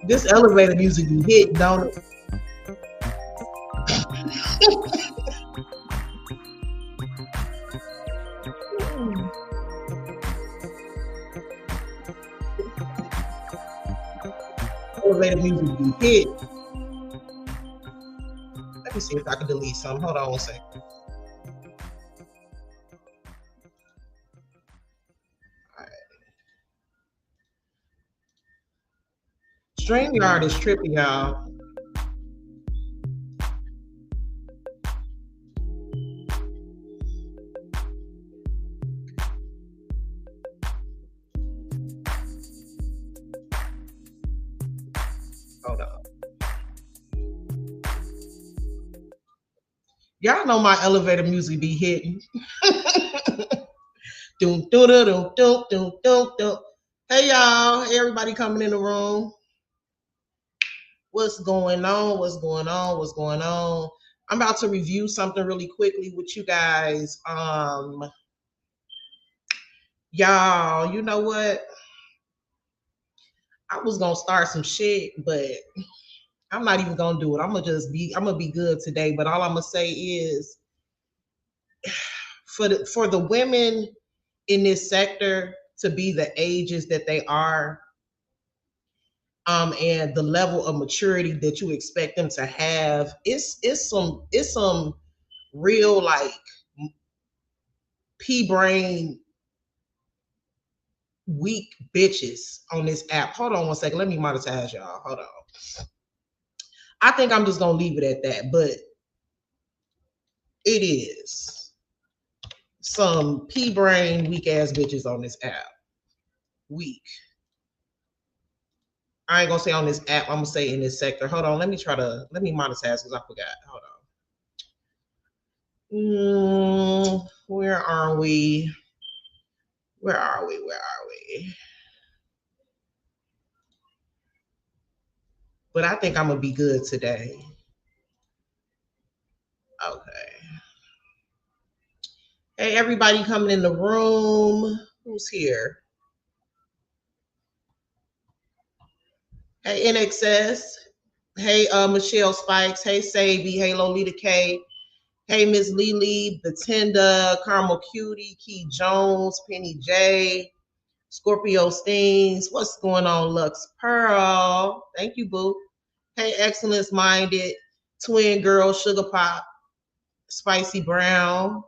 This elevator music be hit, don't it? Elevator music be hit. Let me see if I can delete something. Hold on one second. StreamYard is trippy, y'all. Hold on. Y'all know my elevator music be hitting. Doom, doom, doom, doom, doom, doom, doom. Hey, y'all. Hey, everybody coming in the room. What's going on? What's going on? What's going on? I'm about to review something really quickly with you guys. Y'all, you know what? I was gonna start some shit, but I'm not even gonna do it. I'm gonna be good today. But all I'm gonna say is for the women in this sector to be the ages that they are, and the level of maturity that you expect them to have, it's some real like pea brain weak bitches on this app. Hold on one second. Let me monetize y'all. Hold on. I think I'm just gonna leave it at that, but it is some pea brain weak ass bitches on this app. Weak. I ain't gonna say on this app. I'm gonna say in this sector. Hold on. Let me monetize because I forgot. Hold on. Where are we? Where are we? But I think I'm gonna be good today. Okay. Hey, everybody coming in the room. Who's here? Hey, NXS. Hey, Michelle Spikes. Hey, Savy. Hey, Lolita K. Hey, Miss Lily, Batenda, Carmel Cutie, Key Jones, Penny J, Scorpio Steens. What's going on, Lux Pearl? Thank you, boo. Hey, Excellence Minded, Twin Girl, Sugar Pop, Spicy Brown,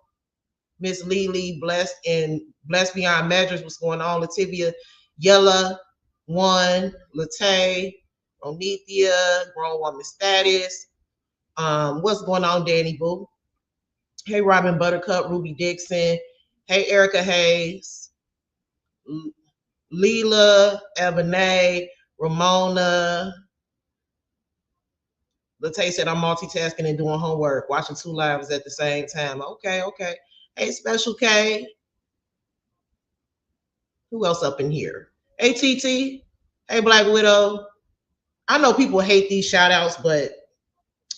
Miss Lily, Blessed Beyond Measures. What's going on, Lativia, Yella, One, Latay, Onethia, Grown Woman Status. What's going on, Danny Boo? Hey, Robin Buttercup, Ruby Dixon. Hey, Erica Hayes, Leela, Ebony, Ramona. Latay said I'm multitasking and doing homework, watching 2 lives at the same time. Okay. Hey, Special K. Who else up in here? Hey, TT. Hey, Black Widow. I know people hate these shout outs, but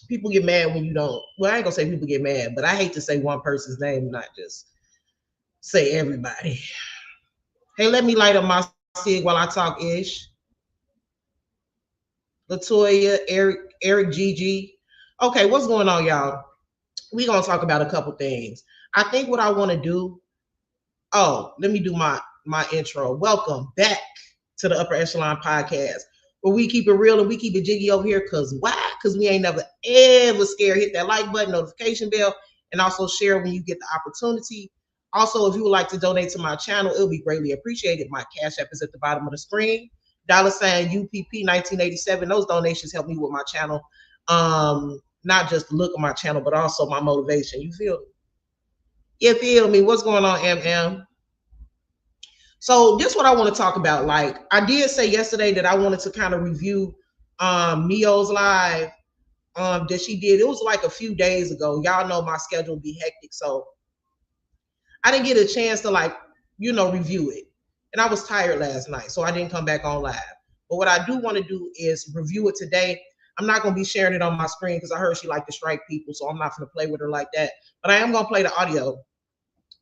people get mad when you don't. Well, I ain't gonna say people get mad, but I hate to say one person's name, not just say everybody. Hey, let me light up my cig while I talk ish. Latoya, Eric Gigi. Okay, what's going on, y'all? We're gonna talk about a couple things. I think what I want to do. Oh, let me do my intro. Welcome back to the Upper Echelon Podcast, where we keep it real and we keep it jiggy over here. Cause why? Cause we ain't never ever scared. Hit that like button, notification bell, and also share when you get the opportunity. Also, if you would like to donate to my channel, it'll be greatly appreciated. My Cash App is at the bottom of the screen. $ UPP 1987. Those donations help me with my channel. Not just the look of my channel, but also my motivation. You feel me? You feel me? What's going on, MM? So this is what I want to talk about. Like I did say yesterday that I wanted to kind of review Neo's live that she did. It was like a few days ago. Y'all know my schedule be hectic, so I didn't get a chance to like, review it. And I was tired last night, so I didn't come back on live. But what I do want to do is review it today. I'm not going to be sharing it on my screen because I heard she liked to strike people, so I'm not going to play with her like that. But I am going to play the audio.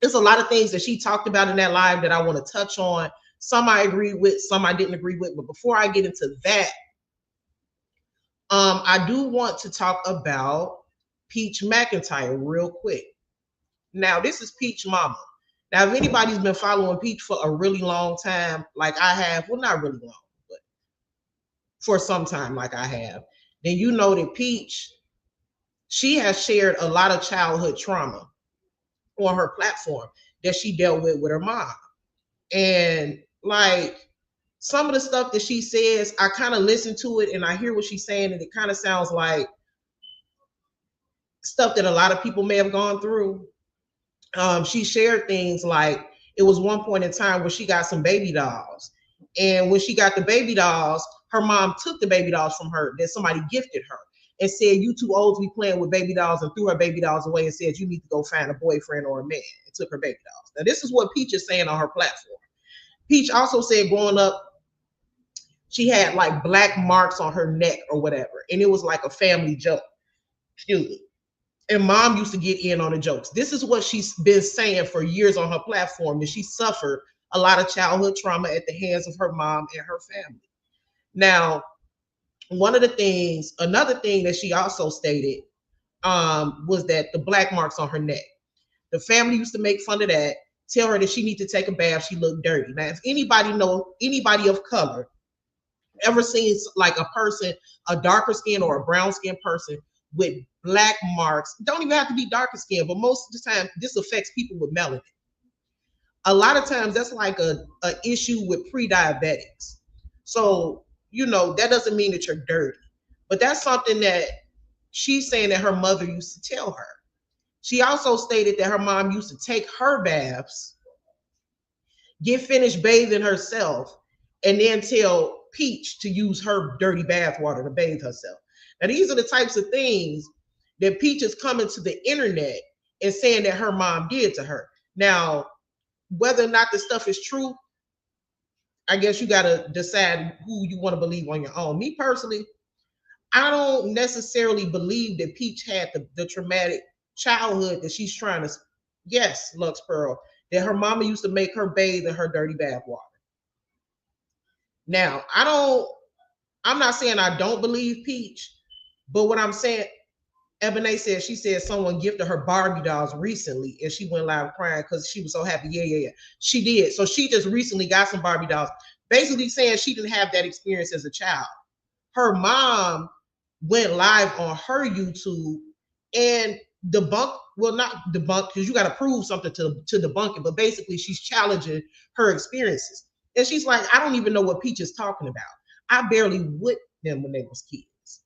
There's a lot of things that she talked about in that live that I want to touch on. Some I agree with, some I didn't agree with. But before I get into that, I do want to talk about Peach McIntyre real quick. Now, this is Peach Mama. Now, if anybody's been following Peach for a really long time, like I have, well, not really long, but for some time, like I have, then you know that Peach, she has shared a lot of childhood trauma on her platform that she dealt with her mom. And like some of the stuff that she says, I kind of listen to it and I hear what she's saying, and it kind of sounds like stuff that a lot of people may have gone through. She shared things like it was one point in time where she got some baby dolls. And when she got the baby dolls, her mom took the baby dolls from her that somebody gifted her and said, "You too old to be playing with baby dolls," and threw her baby dolls away and said, "You need to go find a boyfriend or a man," and took her baby dolls. Now, this is what Peach is saying on her platform. Peach also said growing up, she had like black marks on her neck or whatever. And it was like a family joke. Excuse me. And mom used to get in on the jokes. This is what she's been saying for years on her platform, that she suffered a lot of childhood trauma at the hands of her mom and her family. Now, another thing that she also stated was that the black marks on her neck. The family used to make fun of that, tell her that she need to take a bath, she looked dirty. Now, if anybody of color ever seen like a person, a darker skin or a brown skin person with black marks, don't even have to be darker skin, but most of the time this affects people with melanin. A lot of times that's like a issue with pre-diabetics. So, that doesn't mean that you're dirty. But that's something that she's saying that her mother used to tell her. She also stated that her mom used to take her baths, get finished bathing herself, and then tell Peach to use her dirty bath water to bathe herself. Now, these are the types of things that Peach is coming to the internet and saying that her mom did to her. Now, whether or not this stuff is true, I guess you got to decide who you want to believe on your own. Me personally, I don't necessarily believe that Peach had the traumatic childhood that she's trying to. Yes, Lux Pearl, that her mama used to make her bathe in her dirty bath water. Now, I'm not saying I don't believe Peach, but what I'm saying, Ebony said, she said someone gifted her Barbie dolls recently and she went live crying because she was so happy. Yeah. She did. So she just recently got some Barbie dolls, basically saying she didn't have that experience as a child. Her mom went live on her YouTube and not debunk, because you got to prove something to debunk it, but basically she's challenging her experiences. And she's like, I don't even know what Peach is talking about. I barely whipped them when they was kids.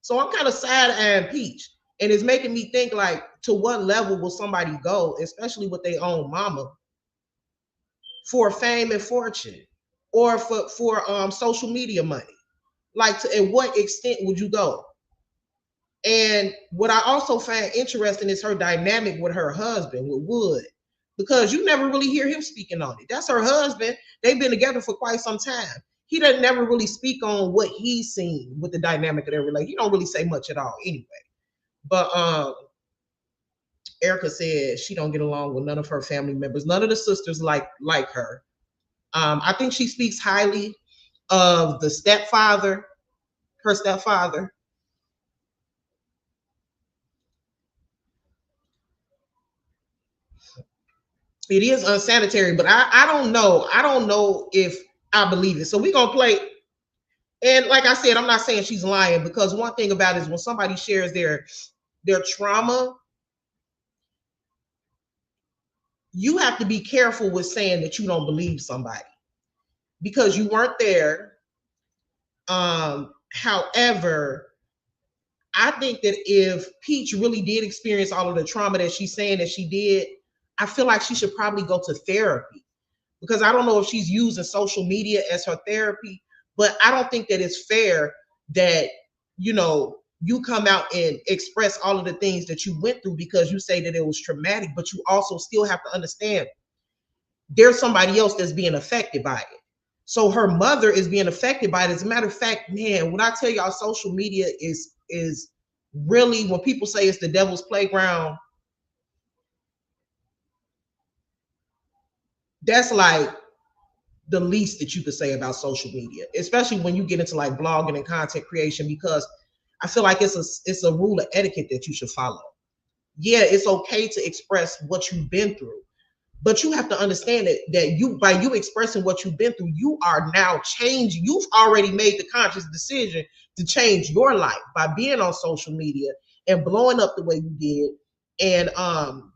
So I'm kind of sad-eyeing Peach. And it's making me think, like, to what level will somebody go, especially with their own mama, for fame and fortune, or for social media money? Like, at what extent would you go? And what I also find interesting is her dynamic with her husband, with Wood, because you never really hear him speaking on it. That's her husband. They've been together for quite some time. He doesn't never really speak on what he's seen with the dynamic of their relationship. He don't really say much at all anyway. But Erica said she don't get along with none of her family members. None of the sisters like her. I think she speaks highly of her stepfather. It is unsanitary, but I don't know. I don't know if I believe it. So we're gonna play. And like I said, I'm not saying she's lying, because one thing about it is when somebody shares their trauma, you have to be careful with saying that you don't believe somebody because you weren't there. However, I think that if Peach really did experience all of the trauma that she's saying that she did, I feel like she should probably go to therapy, because I don't know if she's using social media as her therapy, but I don't think that it's fair that, you know, you come out and express all of the things that you went through because you say that it was traumatic, but you also still have to understand there's somebody else that's being affected by it. So her mother is being affected by it. As a matter of fact, man, when I tell y'all social media is really, when people say it's the devil's playground, that's like the least that you could say about social media, especially when you get into like blogging and content creation, because I feel like it's a rule of etiquette that you should follow. Yeah, it's okay to express what you've been through, but you have to understand that you, by you expressing what you've been through, you are now changing. You've already made the conscious decision to change your life by being on social media and blowing up the way you did, and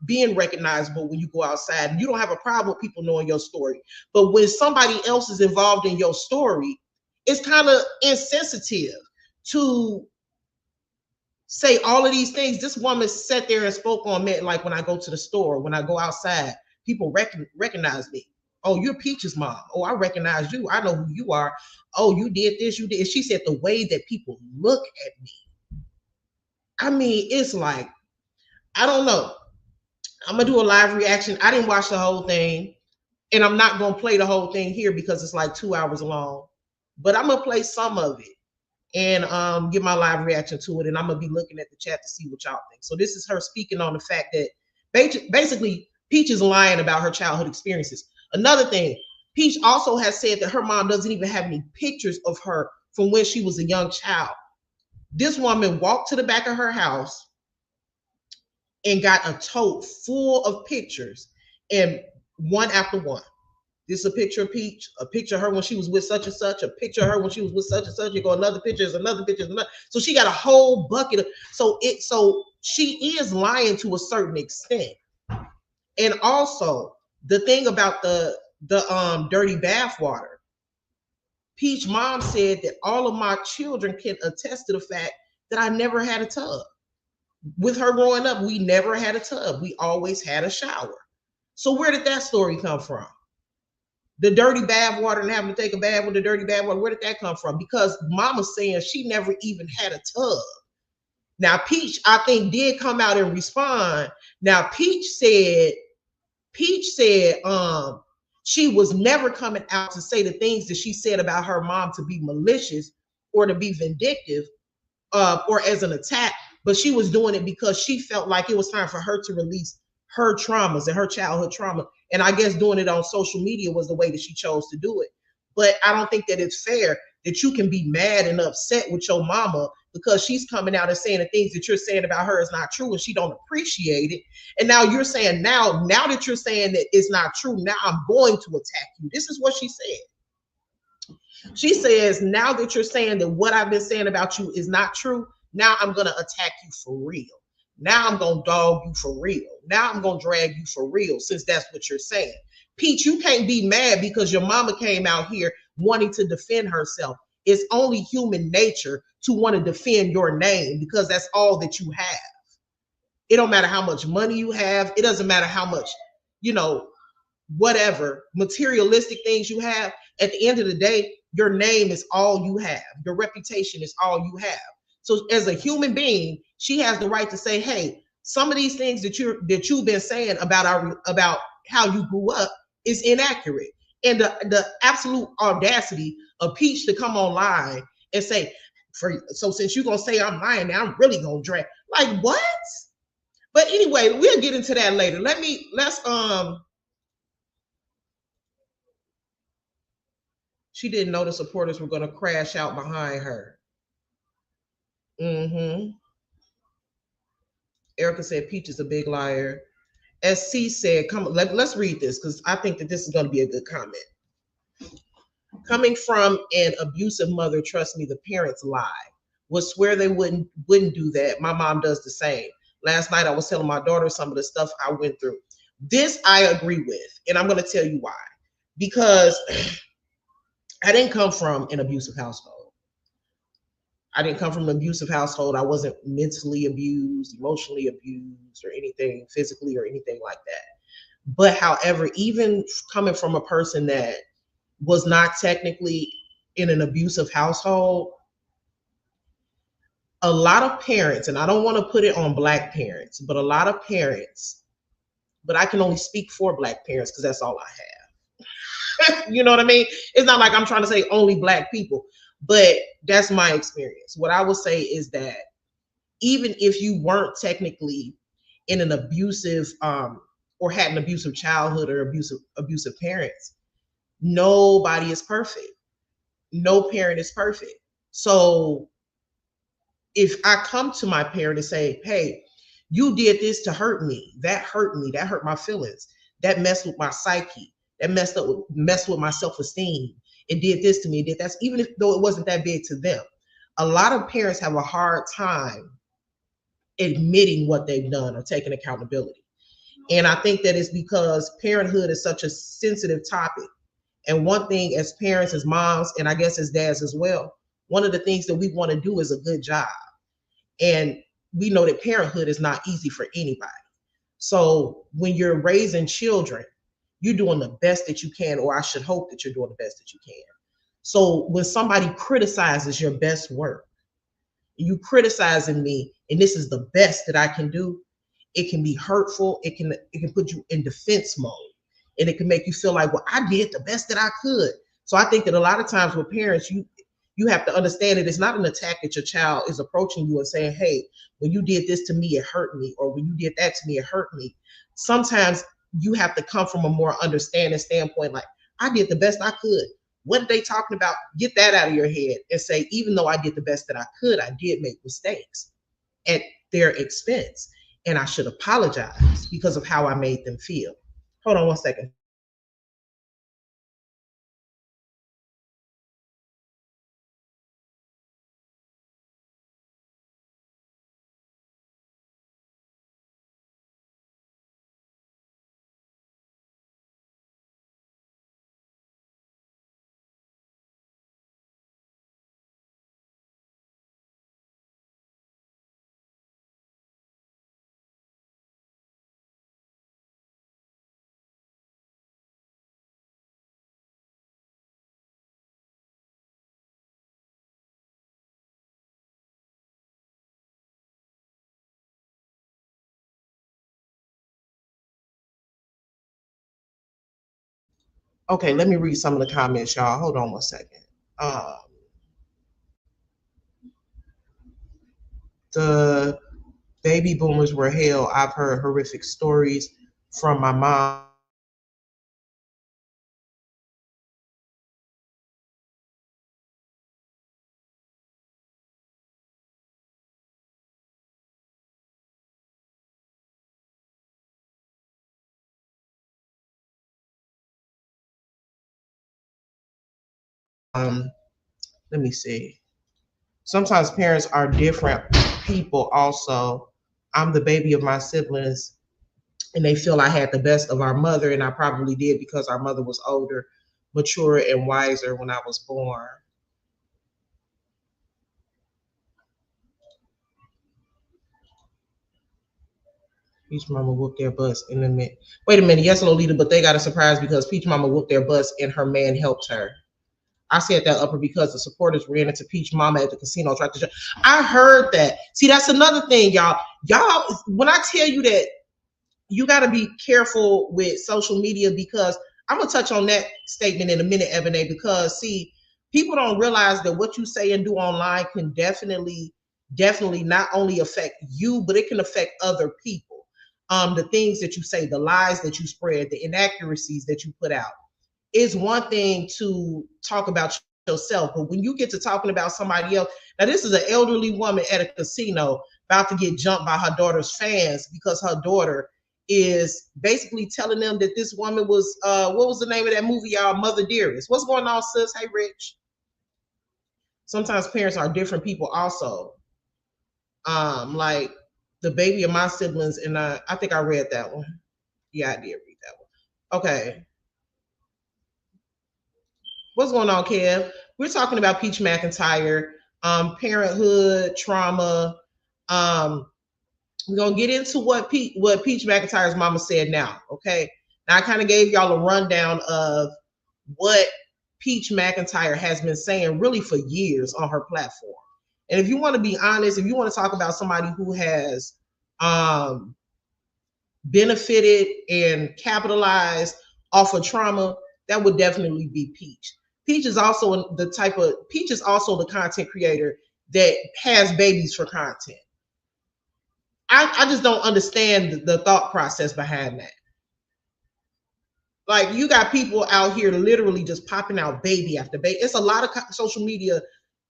being recognizable when you go outside. You don't have a problem with people knowing your story, but when somebody else is involved in your story, it's kind of insensitive to say all of these things. This woman sat there and spoke on me like, when I go to the store, when I go outside, people recognize me. Oh, you're Peach's mom. Oh, I recognize you. I know who you are. Oh, you did this, you did. She said the way that people look at me. I mean, it's like, I don't know. I'm gonna do a live reaction. I didn't watch the whole thing, and I'm not gonna play the whole thing here because it's like 2 hours long. But I'm gonna play some of it and give my live reaction to it. And I'm gonna be looking at the chat to see what y'all think. So this is her speaking on the fact that basically Peach is lying about her childhood experiences. Another thing, Peach also has said that her mom doesn't even have any pictures of her from when she was a young child. This woman walked to the back of her house and got a tote full of pictures, and one after one. This is a picture of Peach, a picture of her when she was with such and such, a picture of her when she was with such and such. You go another picture, is another picture, another. So she got a whole bucket of, so she is lying to a certain extent. And also the thing about the dirty bath water. Peach mom said that all of my children can attest to the fact that I never had a tub. With her growing up, we never had a tub. We always had a shower. So where did that story come from? The dirty bath water and having to take a bath with the dirty bath water, where did that come from? Because mama's saying she never even had a tub. Now, Peach, I think, did come out and respond. Now, Peach said she was never coming out to say the things that she said about her mom to be malicious or to be vindictive, or as an attack, but she was doing it because she felt like it was time for her to release her traumas and her childhood trauma. And I guess doing it on social media was the way that she chose to do it. But I don't think that it's fair that you can be mad and upset with your mama because she's coming out and saying the things that you're saying about her is not true and she don't appreciate it. And now you're saying, now that you're saying that it's not true, now I'm going to attack you. This is what she said. She says, now that you're saying that what I've been saying about you is not true, now I'm going to attack you for real. Now I'm going to dog you for real. Now I'm going to drag you for real, since that's what you're saying. Peach, you can't be mad because your mama came out here wanting to defend herself. It's only human nature to want to defend your name because that's all that you have. It don't matter how much money you have. It doesn't matter how much, whatever materialistic things you have. At the end of the day, your name is all you have. Your reputation is all you have. So as a human being, she has the right to say, hey, some of these things that you've been saying about how you grew up is inaccurate. And the absolute audacity of Peach to come online and say, so since you're gonna say I'm lying now, I'm really gonna drag. Like, what? But anyway, we'll get into that later. She didn't know the supporters were gonna crash out behind her. Erica said Peach is a big liar. As C said, let's read this because I think that this is going to be a good comment. Coming from an abusive mother, trust me, the parents lie. Would swear they wouldn't do that. My mom does the same. Last night I was telling my daughter some of the stuff I went through. This I agree with, and I'm going to tell you why. Because I didn't come from an abusive household. I didn't come from an abusive household. I wasn't mentally abused, emotionally abused, or anything physically or anything like that. But however, even coming from a person that was not technically in an abusive household, a lot of parents, and I don't want to put it on Black parents, but a lot of parents, but I can only speak for Black parents because that's all I have. You know what I mean? It's not like I'm trying to say only Black people, but that's my experience. What I will say is that even if you weren't technically in an abusive or had an abusive childhood or abusive parents, nobody is perfect. No parent is perfect. So if I come to my parent and say, hey, you did this to hurt me, that hurt my feelings, that messed with my psyche, that messed with my self-esteem, it did this to me, it did that, even if though it wasn't that big to them. A lot of parents have a hard time admitting what they've done or taking accountability. And I think that is because parenthood is such a sensitive topic. And one thing as parents, as moms, and I guess as dads as well, one of the things that we want to do is a good job. And we know that parenthood is not easy for anybody. So when you're raising children, you're doing the best that you can, or I should hope that you're doing the best that you can. So when somebody criticizes your best work, you criticizing me, and this is the best that I can do, it can be hurtful. It can put you in defense mode, and it can make you feel like, well, I did the best that I could. So I think that a lot of times with parents, you have to understand that it's not an attack that your child is approaching you and saying, hey, when you did this to me, it hurt me, or when you did that to me, it hurt me. Sometimes you have to come from a more understanding standpoint, like, I did the best I could. What are they talking about? Get that out of your head and say, even though I did the best that I could, I did make mistakes at their expense. And I should apologize because of how I made them feel. Hold on one second. Okay, let me read some of the comments, y'all. Hold on one second. Um, the baby boomers were hell. I've heard horrific stories from my mom. Um, Let me see. Sometimes parents are different people also. I'm the baby of my siblings, and they feel I had the best of our mother, and I probably did because our mother was older, mature, and wiser when I was born. Peach Mama whooped their butts in a minute. Wait a minute, yes, Lolita, but they got a surprise because Peach Mama whooped their butts and her man helped her. I said that upper because the supporters ran into Peach Mama at the casino. Tried to. I heard that. See, that's another thing, y'all. Y'all, when I tell you that you got to be careful with social media, because I'm gonna touch on that statement in a minute, Ebony, because see, people don't realize that what you say and do online can definitely not only affect you, but it can affect other people. The things that you say, the lies that you spread, the inaccuracies that you put out. It's one thing to talk about yourself, but when you get to talking about somebody else, now this is an elderly woman at a casino about to get jumped by her daughter's fans because her daughter is basically telling them that this woman was what was the name of that movie, y'all? Mother Dearest. What's going on, sis? Hey, Rich. Sometimes parents are different people also. Like the baby of my siblings, and I think I read that one. Yeah, I did read that one. Okay. What's going on, Kev? We're talking about Peach McIntyre, parenthood, trauma. We're gonna get into what Peach McIntyre's mama said now. Okay. Now, I kind of gave y'all a rundown of what Peach McIntyre has been saying really for years on her platform. And if you want to be honest, if you want to talk about somebody who has benefited and capitalized off of trauma, that would definitely be Peach. Peach is also the content creator that has babies for content. I just don't understand the thought process behind that. Like, you got people out here literally just popping out baby after baby. It's a lot of social media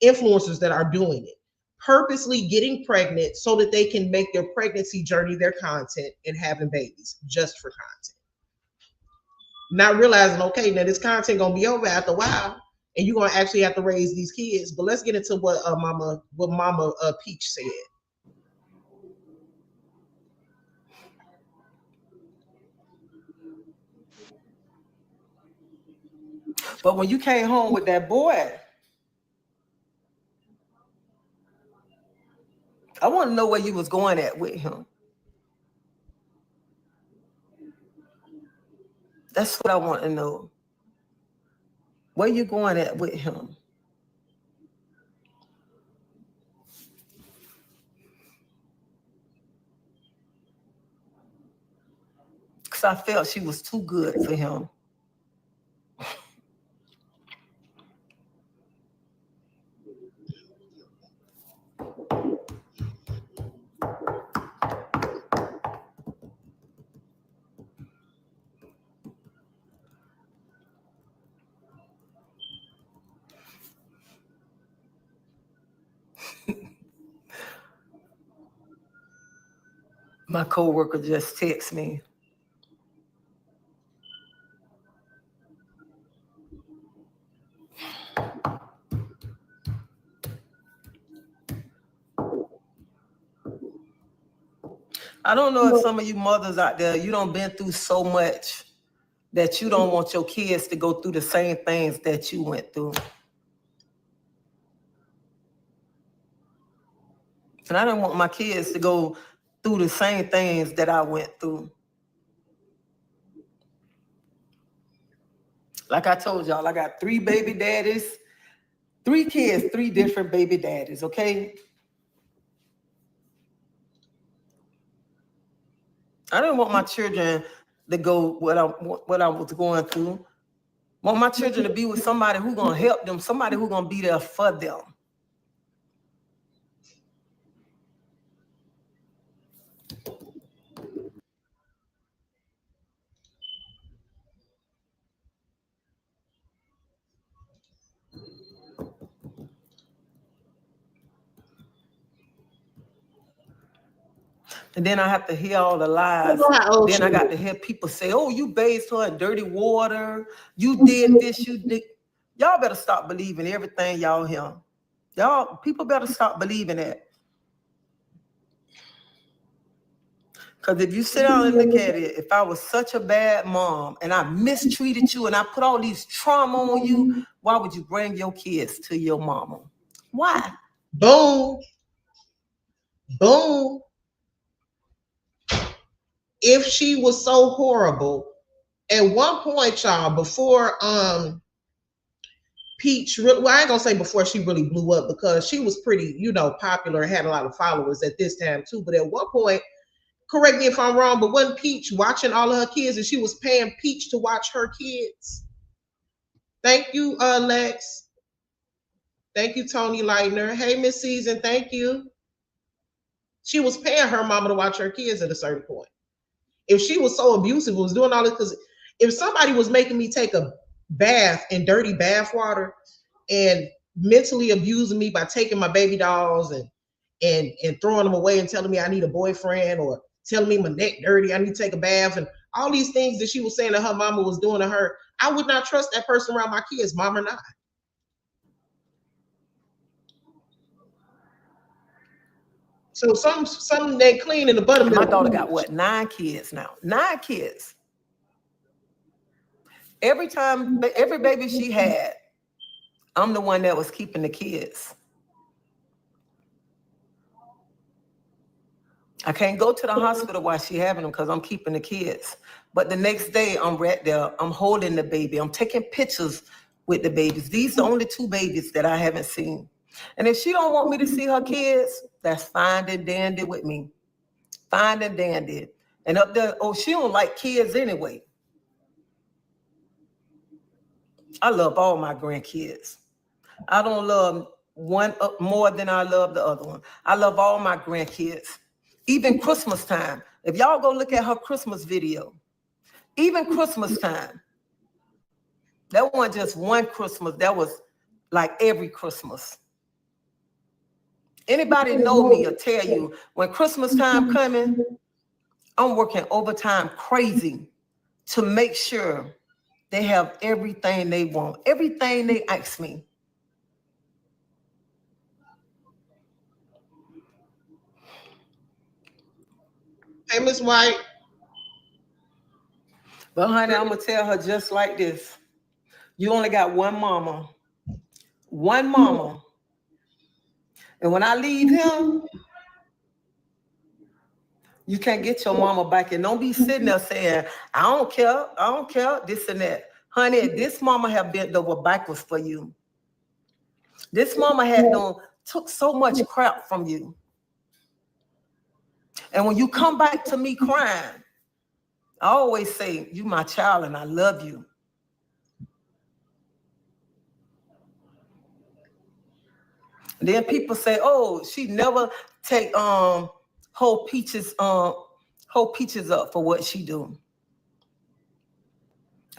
influencers that are doing it, purposely getting pregnant so that they can make their pregnancy journey their content and having babies just for content. Not realizing, okay, now this content gonna be over after a while, and you're gonna actually have to raise these kids. But let's get into what Mama Peach said. But when you came home with that boy, I want to know where you was going at with him. That's what I want to know. Where you going at with him? Because I felt she was too good for him. My coworker just texted me. I don't know if some of you mothers out there, you done been through so much that you don't want your kids to go through the same things that you went through. And I don't want my kids to go through the same things that I went through. Like I told y'all, I got 3 baby daddies, 3 kids, 3 different baby daddies, okay? I didn't want my children to go what I was going through. I want my children to be with somebody who's going to help them, somebody who's going to be there for them. And then I have to hear all the lies. Then I got to hear people say, oh, you bathed her in dirty water. You did this, you did. Y'all better stop believing everything y'all hear. Y'all, people better stop believing that. Because if you sit down and look at it, if I was such a bad mom and I mistreated you and I put all these trauma on you, why would you bring your kids to your mama? Why? Boom. Boom. If she was so horrible, at one point, y'all, before Peach, well, I ain't gonna say before she really blew up, because she was pretty, popular and had a lot of followers at this time too. But at one point, correct me if I'm wrong, but wasn't Peach watching all of her kids and she was paying Peach to watch her kids? Thank you, Lex. Thank you, Tony Lightner. Hey, Miss Season, thank you. She was paying her mama to watch her kids at a certain point. If she was so abusive, was doing all this, because if somebody was making me take a bath in dirty bath water and mentally abusing me by taking my baby dolls and throwing them away and telling me I need a boyfriend, or telling me my neck dirty, I need to take a bath, and all these things that she was saying that her mama was doing to her, I would not trust that person around my kids, mom or not. So some they clean in the buttermilk. My daughter got what, 9 kids now? 9 kids. Every baby she had, I'm the one that was keeping the kids. I can't go to the hospital while she having them because I'm keeping the kids. But the next day, I'm right there. I'm holding the baby. I'm taking pictures with the babies. These are the only 2 babies that I haven't seen. And if she don't want me to see her kids, that's fine and dandy with me. Fine and dandy. And up there, oh, she don't like kids anyway. I love all my grandkids. I don't love one more than I love the other one. I love all my grandkids. Even Christmas time. If y'all go look at her Christmas video, even Christmas time, that wasn't just one Christmas. That was like every Christmas. Anybody know me or tell you when Christmas time coming, I'm working overtime crazy to make sure they have everything they want, everything they ask me. Hey, Miss White. But honey, I'm gonna tell her just like this. You only got one mama. One mama. And when I leave him, you can't get your mama back. And don't be sitting there saying, I don't care, this and that. Honey, this mama have bent over backwards for you. This mama took so much crap from you. And when you come back to me crying, I always say, you my child and I love you. And then people say, oh, she never take whole peaches up for what she do.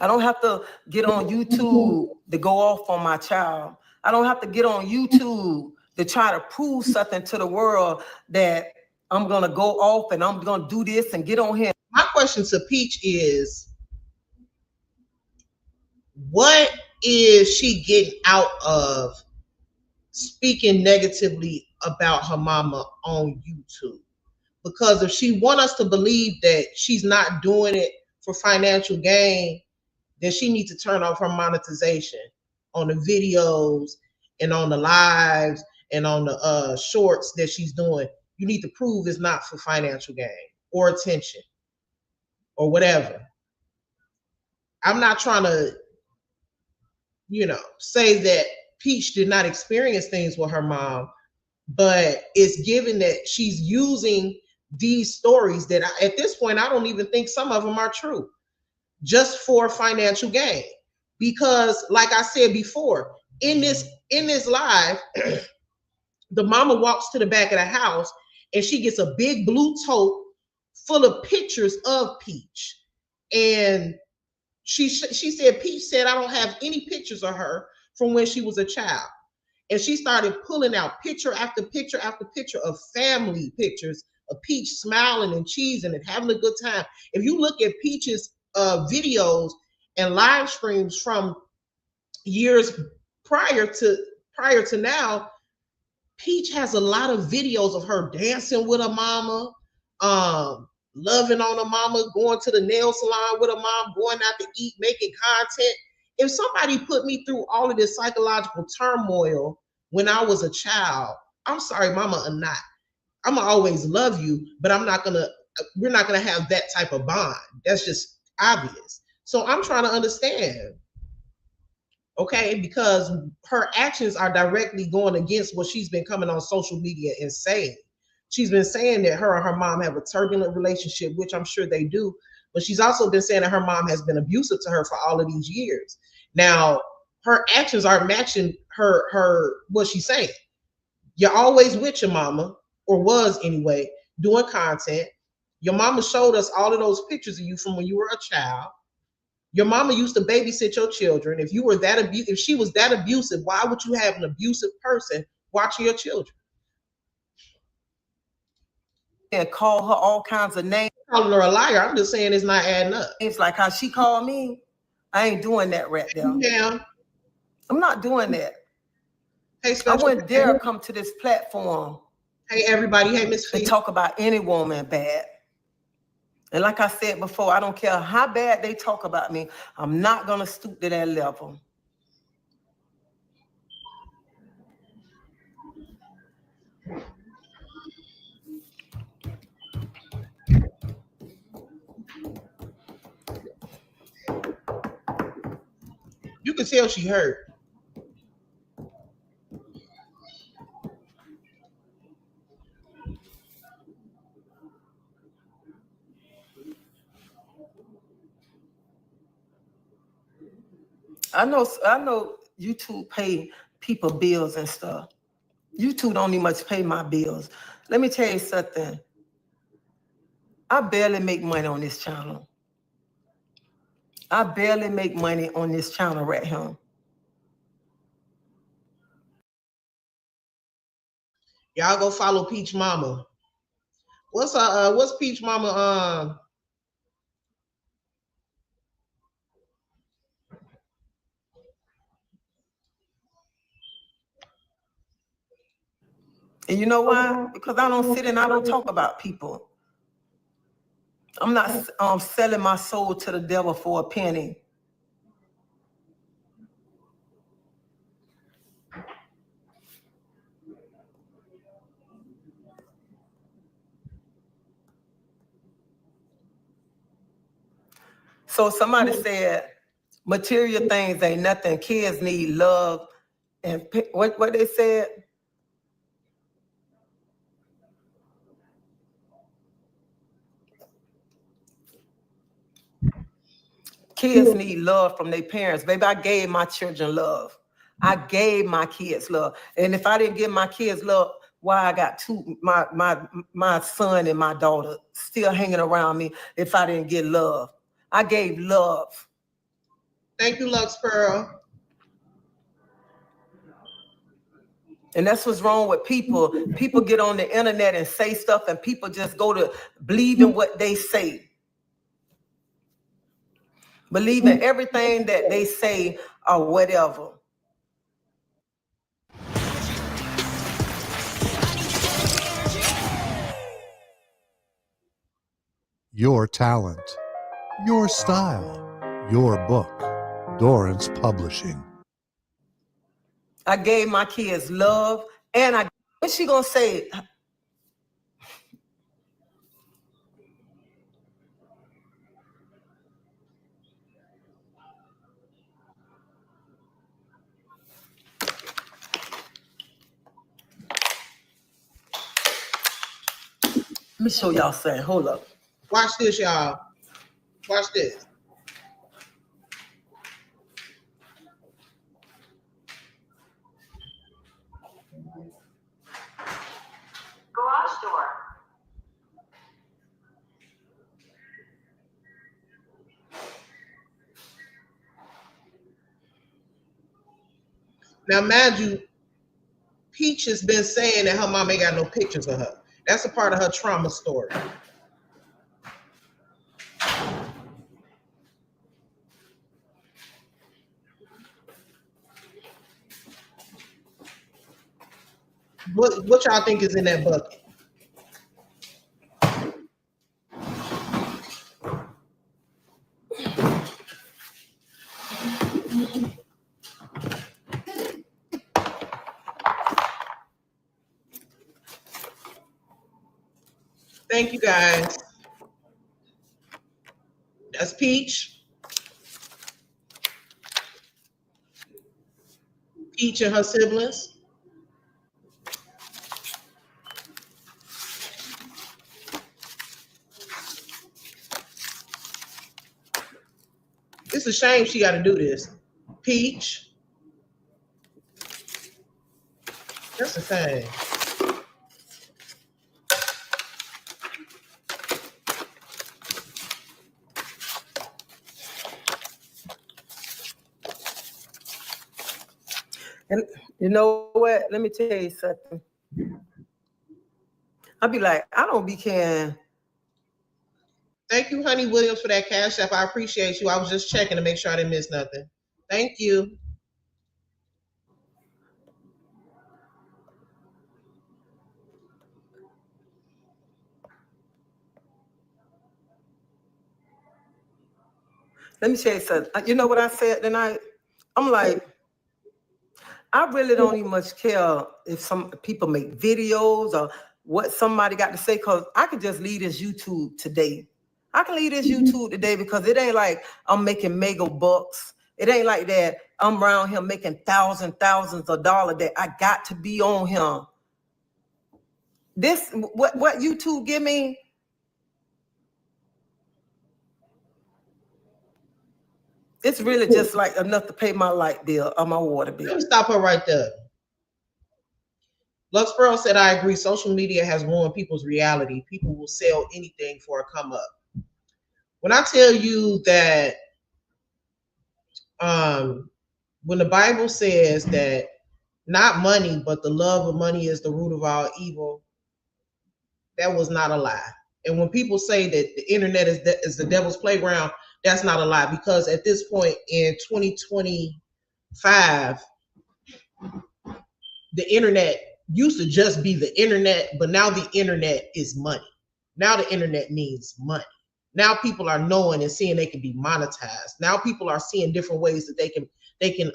I don't have to get on YouTube to go off on my child. I don't have to get on YouTube to try to prove something to the world that I'm going to go off and I'm going to do this and get on here. My question to Peach is, what is she getting out of speaking negatively about her mama on YouTube? Because if she want us to believe that she's not doing it for financial gain, then she needs to turn off her monetization on the videos and on the lives and on the shorts that she's doing. You need to prove it's not for financial gain or attention or whatever. I'm not trying to, say that Peach did not experience things with her mom, but it's given that she's using these stories that at this point, I don't even think some of them are true, just for financial gain. Because like I said before, in this live, the mama walks to the back of the house and she gets a big blue tote full of pictures of Peach. And she said, Peach said, I don't have any pictures of her from when she was a child. And she started pulling out picture after picture after picture of family pictures of Peach smiling and cheesing and having a good time. If you look at Peach's videos and live streams from years prior to now, Peach has a lot of videos of her dancing with her mama, loving on her mama, going to the nail salon with her mom, going out to eat, making content. If somebody put me through all of this psychological turmoil when I was a child, I'm sorry, mama, or not, I'm gonna always love you, but we're not gonna have that type of bond. That's just obvious. So I'm trying to understand, okay, because her actions are directly going against what she's been coming on social media and saying. She's been saying that her and her mom have a turbulent relationship, which I'm sure they do, but she's also been saying that her mom has been abusive to her for all of these years. Now, her actions are matching her what she's saying. You're always with your mama, or was anyway, doing content. Your mama showed us all of those pictures of you from when you were a child. Your mama used to babysit your children. If she was that abusive, why would you have an abusive person watching your children? And call her all kinds of names. Calling her a liar. I'm just saying it's not adding up. It's like how she called me. I ain't doing that right there. Yeah. I'm not doing that. Hey, I wouldn't dare come to this platform. Hey, everybody. Hey, Miss Fee. And talk about any woman bad. And like I said before, I don't care how bad they talk about me. I'm not going to stoop to that level. could tell she hurt. I know YouTube pay people bills and stuff. YouTube don't even much pay my bills. Let me tell you something. I barely make money on this channel. I barely make money on this channel right here. Y'all go follow Peach Mama. What's Peach Mama And you know why? Because I don't sit and I don't talk about people. I'm not selling my soul to the devil for a penny. So somebody said, material things ain't nothing. Kids need love. And what they said? Kids need love from their parents. Baby, I gave my children love. I gave my kids love. And if I didn't give my kids love, why I got my son and my daughter still hanging around me if I didn't get love? I gave love. Thank you, Lux Pearl. And that's what's wrong with people. People get on the internet and say stuff, and people just go to believe in what they say. Believe in everything that they say or whatever. Your talent, your style, your book. Dorrance Publishing. I gave my kids love, and what's she gonna say? Let me show y'all something. Hold up. Watch this, y'all. Watch this. Garage door. Now, mind you, Peach has been saying that her mom ain't got no pictures of her. That's a part of her trauma story. What y'all think is in that bucket? Thank you, guys. That's Peach. Peach and her siblings. It's a shame she got to do this. Peach. That's a shame. And you know what? Let me tell you something. I'll be like, I don't be caring. Thank you, Honey Williams, for that cash app. I appreciate you. I was just checking to make sure I didn't miss nothing. Thank you. Let me tell you something. You know what I said tonight? I'm like, I really don't even much care if some people make videos or what somebody got to say, because I could just leave this YouTube today. I can leave this YouTube today because it ain't like I'm making mega bucks. It ain't like that I'm around him making thousands of dollars that I got to be on him. This, what YouTube give me, it's really just like enough to pay my light bill or my water bill. Let me stop her right there. Lux Pearl said, I agree. Social media has ruined people's reality. People will sell anything for a come up. When I tell you that when the Bible says that not money, but the love of money is the root of all evil, that was not a lie. And when people say that the internet is the devil's playground, that's not a lie, because at this point in 2025, the internet used to just be the internet, but now the internet is money. Now the internet means money. Now people are knowing and seeing they can be monetized. Now people are seeing different ways that they can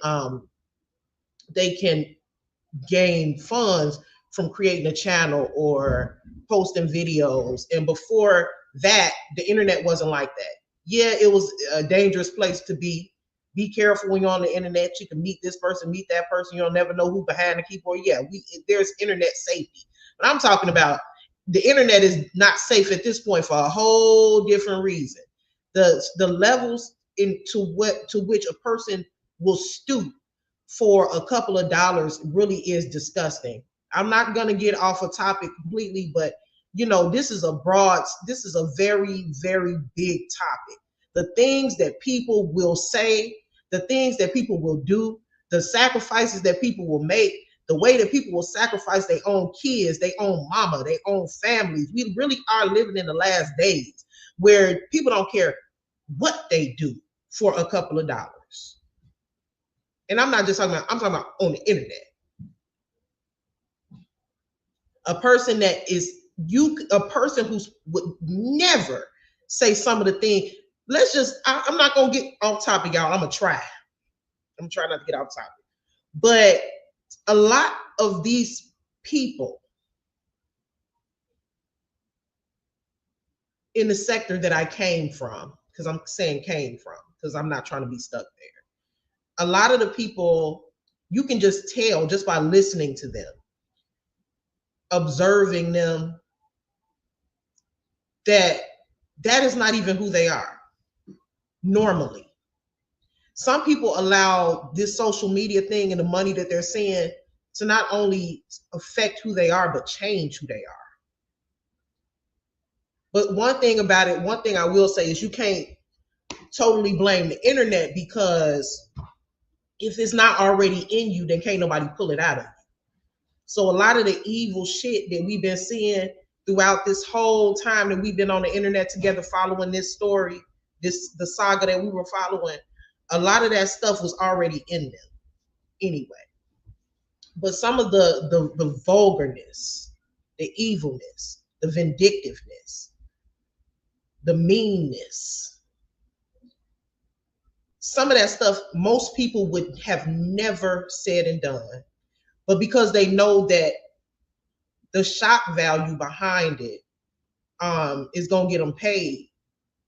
gain funds from creating a channel or posting videos. And before that, the internet wasn't like that. Yeah, it was a dangerous place to be. Be careful when you're on the internet. You can meet this person, meet that person. You'll never know who behind the keyboard. Yeah, there's internet safety. But I'm talking about the internet is not safe at this point for a whole different reason. The levels to which a person will stoop for a couple of dollars really is disgusting. I'm not going to get off a topic completely, but this is a very, very big topic. The things that people will say, the things that people will do, the sacrifices that people will make, the way that people will sacrifice their own kids, their own mama, their own families. We really are living in the last days where people don't care what they do for a couple of dollars. And I'm not just talking about, I'm talking about on the internet. A person who would never say some of the things. I'm not going to get off topic, y'all. I'm going to try. I'm trying not to get off topic. But a lot of these people in the sector that I came from, because I'm saying came from, because I'm not trying to be stuck there. A lot of the people, you can just tell just by listening to them, observing them, that is not even who they are normally. Some people allow this social media thing and the money that they're seeing to not only affect who they are, but change who they are. But one thing I will say is you can't totally blame the internet, because if it's not already in you, then can't nobody pull it out of you. So a lot of the evil shit that we've been seeing throughout this whole time that we've been on the internet together following this story, the saga that we were following, a lot of that stuff was already in them anyway. But some of the vulgarness, the evilness, the vindictiveness, the meanness, some of that stuff most people would have never said and done. But because they know that the shock value behind it is going to get them paid,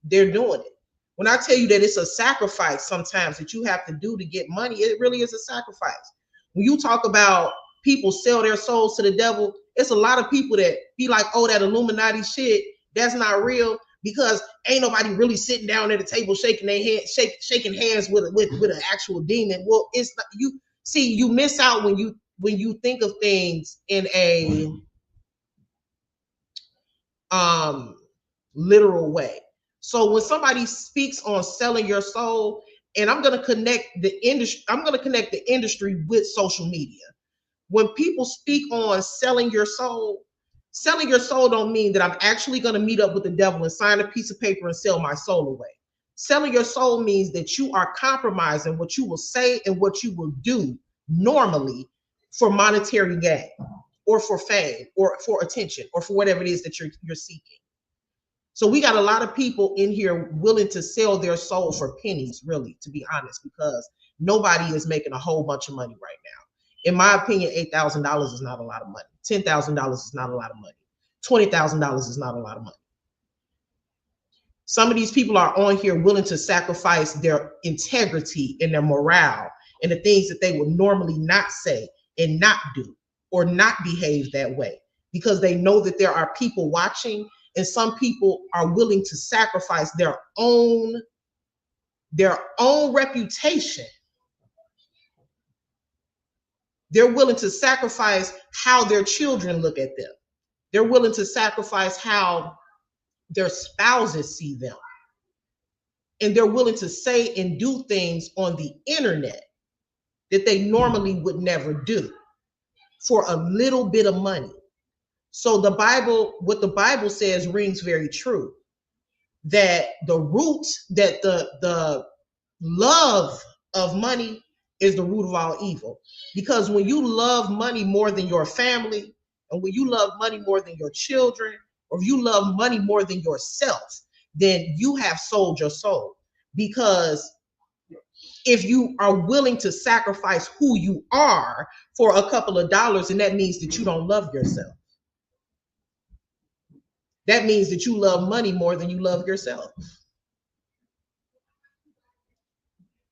they're doing it. When I tell you that it's a sacrifice sometimes that you have to do to get money, it really is a sacrifice. When you talk about people sell their souls to the devil, it's a lot of people that be like, oh, that Illuminati shit, that's not real, because ain't nobody really sitting down at a table shaking their hand, shaking hands with an actual demon. Well, it's not, you miss out when you think of things in a literal way. So when somebody speaks on selling your soul, and I'm going to connect the industry with social media. When people speak on selling your soul don't mean that I'm actually going to meet up with the devil and sign a piece of paper and sell my soul away. Selling your soul means that you are compromising what you will say and what you will do normally for monetary gain, or for fame, or for attention, or for whatever it is that you're seeking. So we got a lot of people in here willing to sell their soul for pennies, really, to be honest, because nobody is making a whole bunch of money right now. In my opinion, $8,000 is not a lot of money. $10,000 is not a lot of money. $20,000 is not a lot of money. Some of these people are on here willing to sacrifice their integrity and their morale and the things that they would normally not say and not do or not behave that way, because they know that there are people watching, and some people are willing to sacrifice their own reputation. They're willing to sacrifice how their children look at them. They're willing to sacrifice how their spouses see them. And they're willing to say and do things on the internet that they normally would never do for a little bit of money. So the Bible, what the Bible says rings very true, that the root, that the love of money is the root of all evil. Because when you love money more than your family, and when you love money more than your children, or if you love money more than yourself, then you have sold your soul. Because if you are willing to sacrifice who you are for a couple of dollars, and that means that you don't love yourself. That means that you love money more than you love yourself.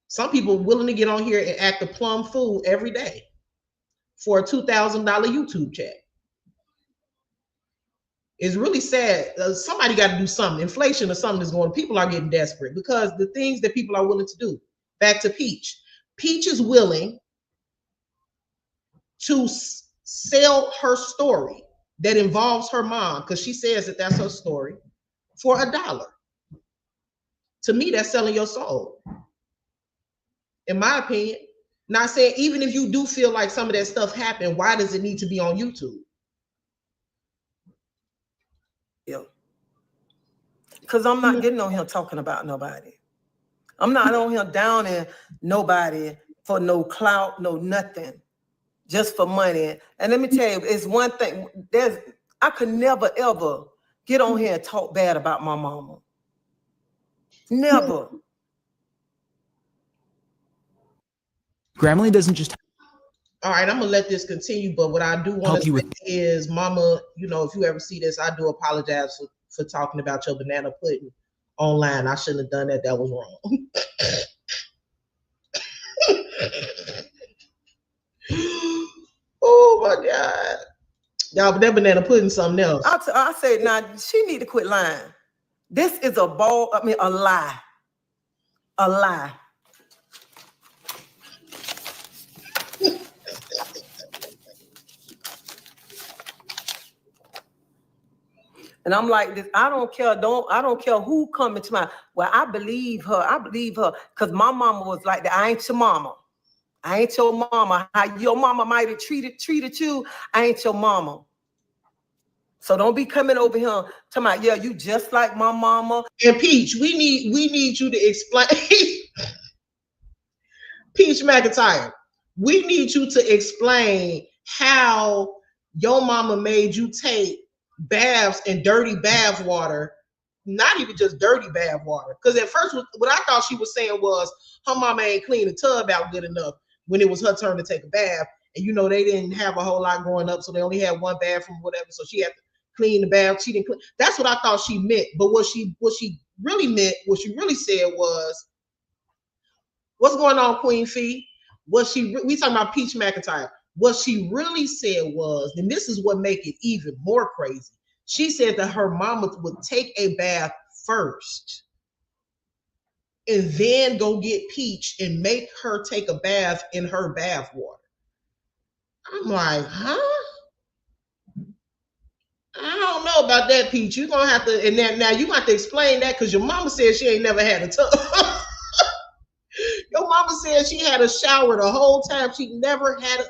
Some people are willing to get on here and act a plum fool every day for a $2,000 YouTube check. It's really sad. Somebody got to do something. Inflation or something is going. People are getting desperate because the things that people are willing to do. Back to Peach. Peach is willing to sell her story that involves her mom, because she says that that's her story, for $1. To me, that's selling your soul, in my opinion. Not saying, even if you do feel like some of that stuff happened, why does it need to be on YouTube? Yeah. Because I'm not getting on here talking about nobody. I'm not on here downing nobody for no clout, no nothing, just for money. And let me tell you, it's one thing. I could never, ever get on here and talk bad about my mama. Never. Grammarly doesn't just. All right, I'm gonna let this continue, but what I do want to say is, Mama, you know, if you ever see this, I do apologize for talking about your banana pudding online. I shouldn't have done that. That was wrong. Oh my God. Y'all, but that banana pudding something else. I said, now she need to quit lying. This is a lie. A lie. And I'm like this. I don't care who coming to my. Well, I believe her, because my mama was like that. I ain't your mama. I ain't your mama. How your mama might have treated you, I ain't your mama. So don't be coming over here to my, yeah, you just like my mama. And Peach, we need you to explain. Peach McIntyre, we need you to explain how your mama made you take baths in dirty bath water, not even just dirty bath water. Because at first, what I thought she was saying was her mama ain't clean the tub out good enough when it was her turn to take a bath. And you know, they didn't have a whole lot growing up, so they only had one bathroom, whatever. So she had to clean the bath. She didn't clean. That's what I thought she meant. But what she really meant, what she really said was, what's going on, Queen Fee? We talking about Peach McIntyre. What she really said was, and this is what make it even more crazy, she said that her mama would take a bath first and then go get Peach and make her take a bath in her bath water. I'm like, huh? I don't know about that, Peach. You're gonna have to, and now you have to explain that, because your mama said she ain't never had a tub. Your mama said she had a shower the whole time. She never had a.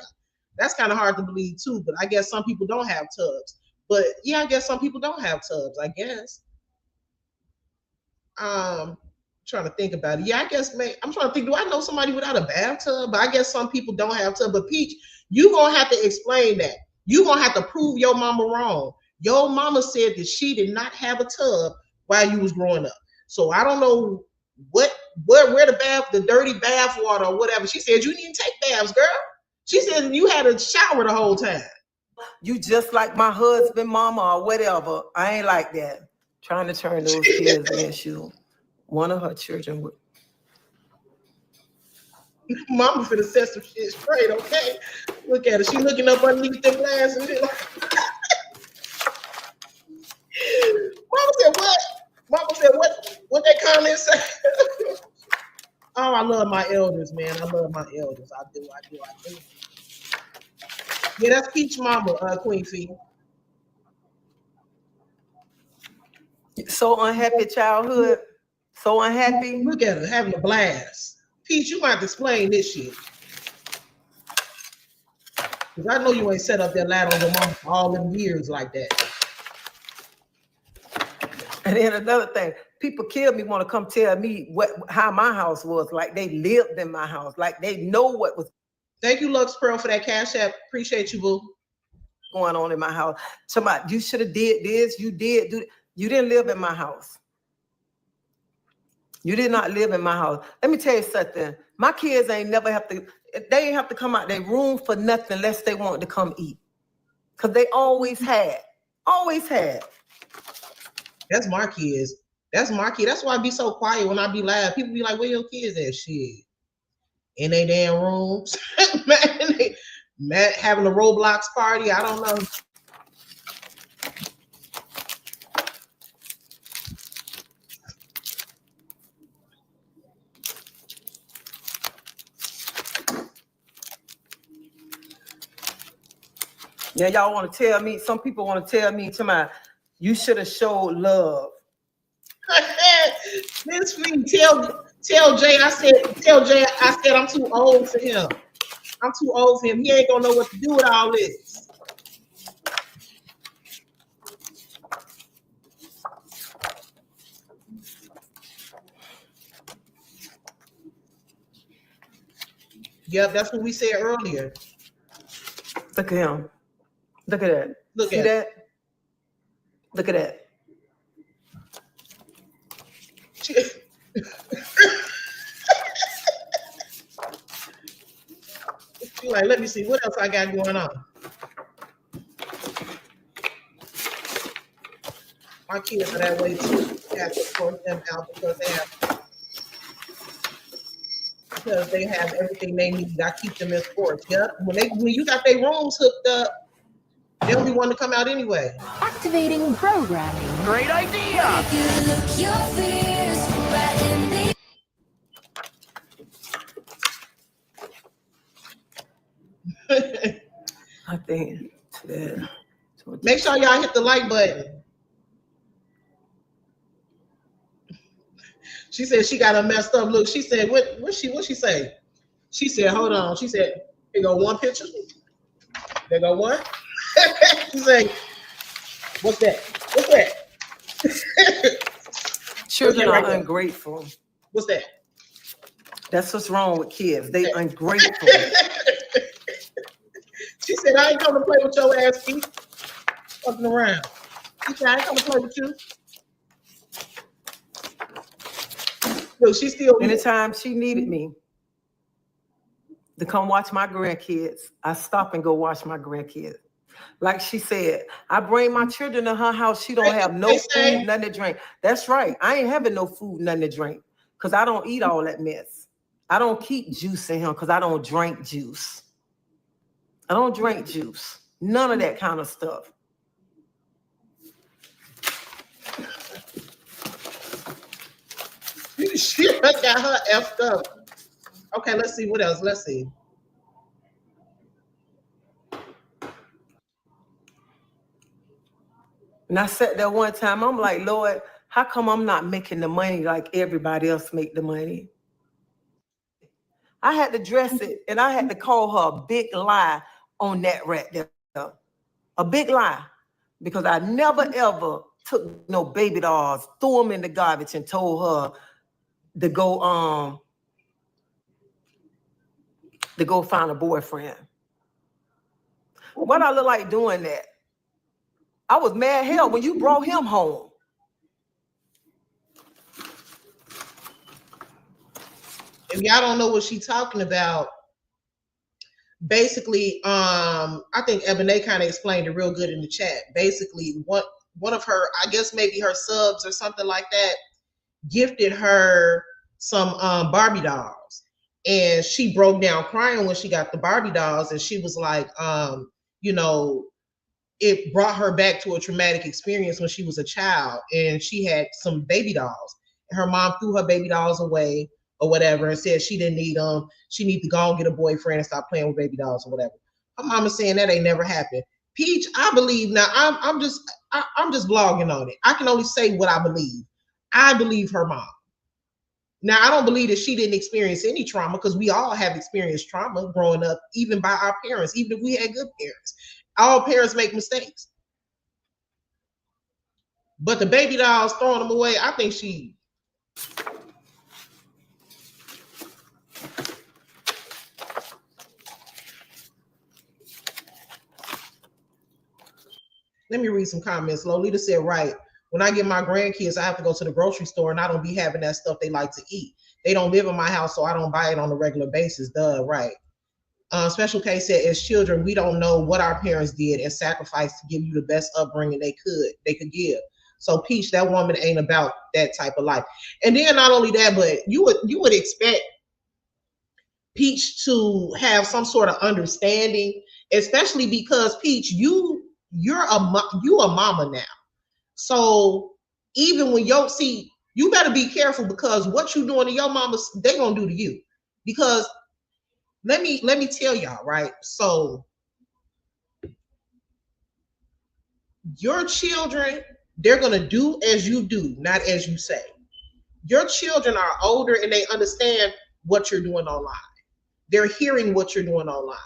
That's kind of hard to believe too, but I guess some people don't have tubs. But yeah, I guess some people don't have tubs, I guess. Trying to think about it. Yeah, I guess I'm trying to think, do I know somebody without a bathtub? But I guess some people don't have tub. But Peach, you gonna have to explain that. You gonna have to prove your mama wrong. Your mama said that she did not have a tub while you was growing up. So I don't know where the dirty bath water or whatever. She said you didn't take baths, girl. She said you had a shower the whole time. You just like my husband, mama, or whatever. I ain't like that. Trying to turn those kids against you. One of her children would. Mama finna set some shit straight, okay? Look at her. She looking up underneath the glass and shit. Mama said, what? Mama said, what that comment say? Oh, I love my elders, man. I love my elders. I do. Yeah, that's Peach Mama, Queen Fee. So unhappy childhood. So unhappy. Look at her having a blast. Peach, you might have to explain this shit. Because I know you ain't set up that ladder on your mom for all them years like that. And then another thing, people kill me, want to come tell me how my house was, like they lived in my house, like they know what was. Thank you, Lux Pearl, for that cash app. Appreciate you, boo. Going on in my house. Somebody, you should have did this. You did do. You didn't live in my house. You did not live in my house. Let me tell you something. My kids ain't never have to. They ain't have to come out their room for nothing unless they want to come eat. Cause they always had. That's my kids. That's my kid. That's why I be so quiet when I be loud. People be like, where your kids at? Shit. In they damn rooms. Man, having a Roblox party. I don't know. Yeah, y'all want to tell me, some people want to tell me, you should have showed love. Miss Fee, tell Jay I said I'm too old for him. I'm too old for him. He ain't gonna know what to do with all this. Yep, that's what we said earlier. Look at him. Look at that. Look See at that? Look at that. She like, let me see what else I got going on. My kids are that way too. I have to force them out because they have everything they need. I keep them in sports. Yep. When you got their rooms hooked up, they don't be wanting to come out anyway. Activating programming. Great idea. I think. Yeah. Make sure y'all hit the like button. She said she got her messed up. Look, she said, what she say? She said, hold on. She said, there go one picture. There go one. She said, what's that? What's that? Children are ungrateful. What's that? That's what's wrong with kids. They ungrateful. She said, I ain't coming to play with your ass, Keith. Fucking around. She said, I ain't coming to play with you. Look, she still. Anytime she needed me to come watch my grandkids, I stop and go watch my grandkids. Like she said, I bring my children to her house. She don't have no food, nothing to drink. That's right. I ain't having no food, nothing to drink, because I don't eat all that mess. I don't keep juice in here because I don't drink juice. I don't drink juice. None of that kind of stuff. She got her effed up. Okay, let's see what else. Let's see. And I sat there one time, I'm like, Lord, how come I'm not making the money like everybody else make the money? I had to dress it, and I had to call her a big lie on that right there. A big lie. Because I never, ever took no baby dolls, threw them in the garbage, and told her to go find a boyfriend. What I look like doing that? I was mad hell when you brought him home. If y'all don't know what she's talking about, basically, I think Ebony kind of explained it real good in the chat. Basically, one of her, I guess maybe her subs or something like that, gifted her some Barbie dolls. And she broke down crying when she got the Barbie dolls, and she was like, you know, it brought her back to a traumatic experience when she was a child, and she had some baby dolls, and her mom threw her baby dolls away or whatever, and said she didn't need them. She need to go and get a boyfriend and stop playing with baby dolls or whatever. Her mama saying that ain't never happened. Peach, I believe now. I'm just blogging on it. I can only say what I believe. I believe her mom. Now, I don't believe that she didn't experience any trauma, because we all have experienced trauma growing up, even by our parents, even if we had good parents. All parents make mistakes. But the baby dolls, throwing them away, I think she... Let me read some comments. Lolita said, right, when I get my grandkids, I have to go to the grocery store, and I don't be having that stuff they like to eat. They don't live in my house, so I don't buy it on a regular basis. Duh, right. Special K said, as children, we don't know what our parents did and sacrificed to give you the best upbringing they could give. So Peach, that woman ain't about that type of life. And then not only that, but you would expect Peach to have some sort of understanding, especially because Peach, you're a mama now. So even when you better be careful, because what you doing to your mama, they gonna do to you. Because let me tell y'all, right? So your children, they're gonna do as you do, not as you say. Your children are older and they understand what you're doing online. They're hearing what you're doing online.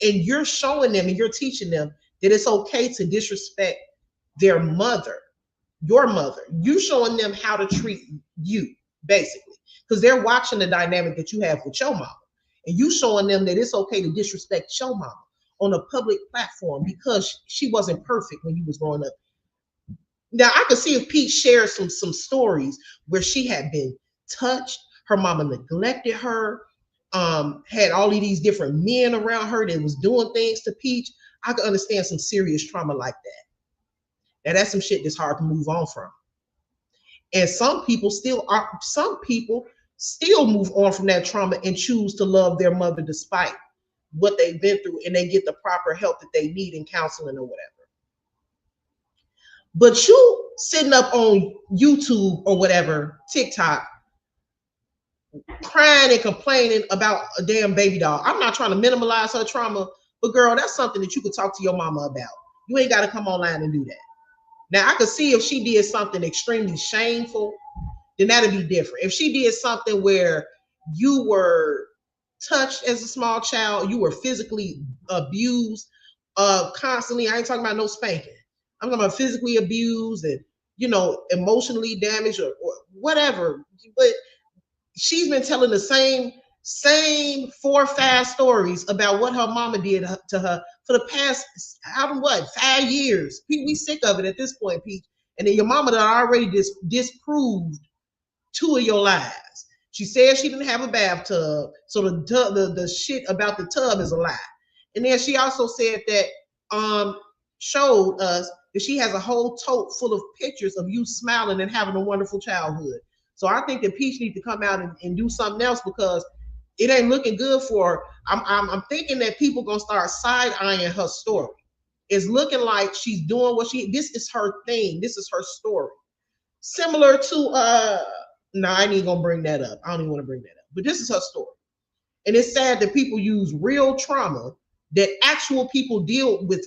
And you're showing them and you're teaching them that it's okay to disrespect their mother, your mother. You showing them how to treat you, basically. Because they're watching the dynamic that you have with your mama. And you showing them that it's okay to disrespect your mama on a public platform because she wasn't perfect when you was growing up. Now, I could see if Pete shared some stories where she had been touched, her mama neglected her, had all of these different men around her that was doing things to Peach. I could understand some serious trauma like that. Now, that's some shit that's hard to move on from. And some people still move on from that trauma and choose to love their mother despite what they've been through, and they get the proper help that they need in counseling or whatever. But you sitting up on YouTube or whatever, TikTok, crying and complaining about a damn baby doll. I'm not trying to minimize her trauma, but girl, that's something that you could talk to your mama about. You ain't got to come online and do that. Now, I could see if she did something extremely shameful, then that'd be different. If she did something where you were touched as a small child, you were physically abused constantly. I ain't talking about no spanking. I'm talking about physically abused and, emotionally damaged or whatever. But she's been telling the same 4-5 stories about what her mama did to her for the past, 5 years. Pete, we sick of it at this point, Pete. And then your mama done already disproved 2 of your lies. She said she didn't have a bathtub, so the shit about the tub is a lie. And then she also said that showed us that she has a whole tote full of pictures of you smiling and having a wonderful childhood. So I think that Peach needs to come out and do something else, because it ain't looking good for her. I'm thinking that people gonna start side-eyeing her story. It's looking like she's doing this is her thing. This is her story. Similar to no, I ain't even gonna bring that up. I don't even want to bring that up. But this is her story. And it's sad that people use real trauma that actual people deal with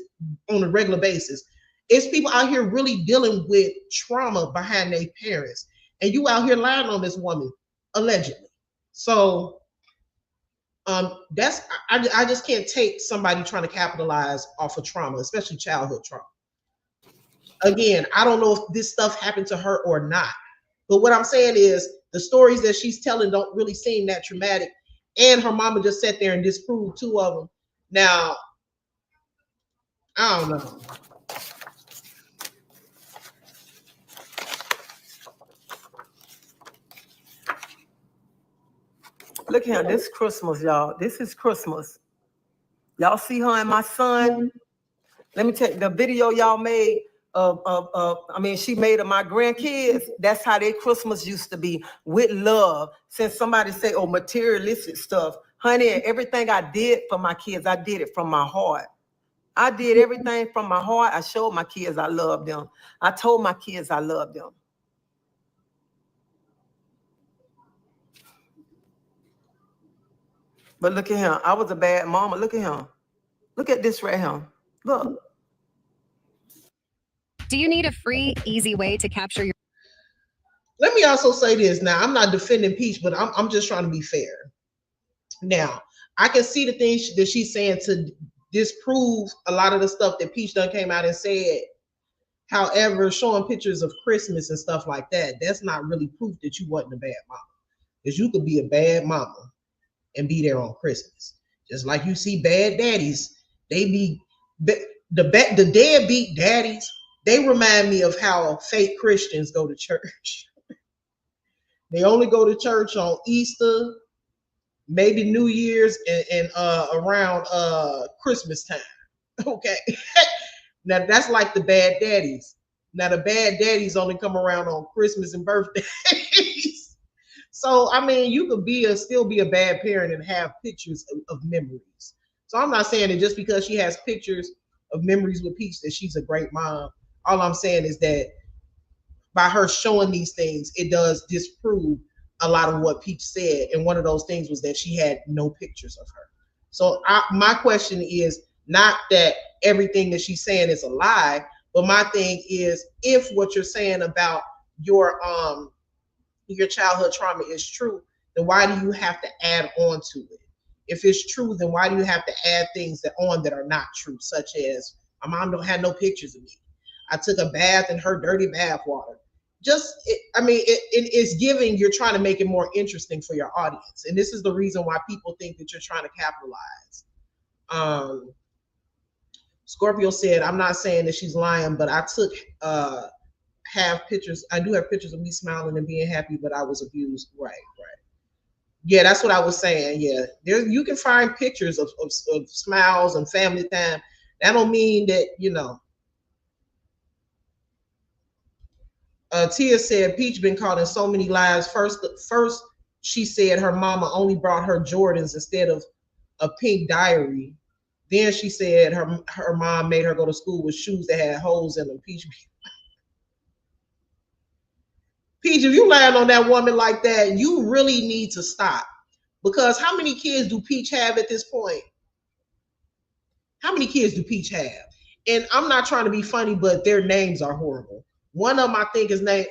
on a regular basis. It's people out here really dealing with trauma behind their parents. And you out here lying on this woman, allegedly. So I just can't take somebody trying to capitalize off of trauma, especially childhood trauma. Again, I don't know if this stuff happened to her or not. But what I'm saying is the stories that she's telling don't really seem that traumatic. And her mama just sat there and disproved 2 of them. Now, I don't know. Look here, this Christmas, y'all. This is Christmas. Y'all see her and my son? Let me tell you, the video y'all made I mean, she made of my grandkids. That's how their Christmas used to be, with love. Since somebody say, oh, materialistic stuff, honey, everything I did for my kids, I did it from my heart. I did everything from my heart. I showed my kids I love them. I told my kids I love them. But look at him. I was a bad mama. Look at him. Look at this right here. Look. Do you need a free, easy way to capture your... Let me also say this. Now, I'm not defending Peach, but I'm just trying to be fair. Now, I can see the things that she's saying to disprove a lot of the stuff that Peach done came out and said. However, showing pictures of Christmas and stuff like that, that's not really proof that you wasn't a bad mama. Because you could be a bad mama and be there on Christmas. Just like you see bad daddies, they be the deadbeat daddies. They remind me of how fake Christians go to church. They only go to church on Easter, maybe New Year's, and around Christmas time. Okay. Now that's like the bad daddies. Now the bad daddies only come around on Christmas and birthdays. So I mean, you could still be a bad parent and have pictures of memories. So I'm not saying that just because she has pictures of memories with Peach that she's a great mom. All I'm saying is that by her showing these things, it does disprove a lot of what Peach said. And one of those things was that she had no pictures of her. So my question is not that everything that she's saying is a lie, but my thing is, if what you're saying about your childhood trauma is true, then why do you have to add on to it? If it's true, then why do you have to add things that are not true, such as my mom don't have no pictures of me. I took a bath in her dirty bath water. It's giving, you're trying to make it more interesting for your audience. And this is the reason why people think that you're trying to capitalize. Scorpio said, I'm not saying that she's lying, but I do have pictures of me smiling and being happy, but I was abused. Right. Yeah, that's what I was saying. Yeah, you can find pictures of smiles and family time. That don't mean that, Tia said Peach been caught in so many lies. First, she said her mama only brought her Jordans instead of a pink diary. Then she said her mom made her go to school with shoes that had holes in them. Peach, if you land on that woman like that, you really need to stop. Because how many kids do Peach have at this point? How many kids do Peach have? And I'm not trying to be funny, but their names are horrible. One of them, I think, is named,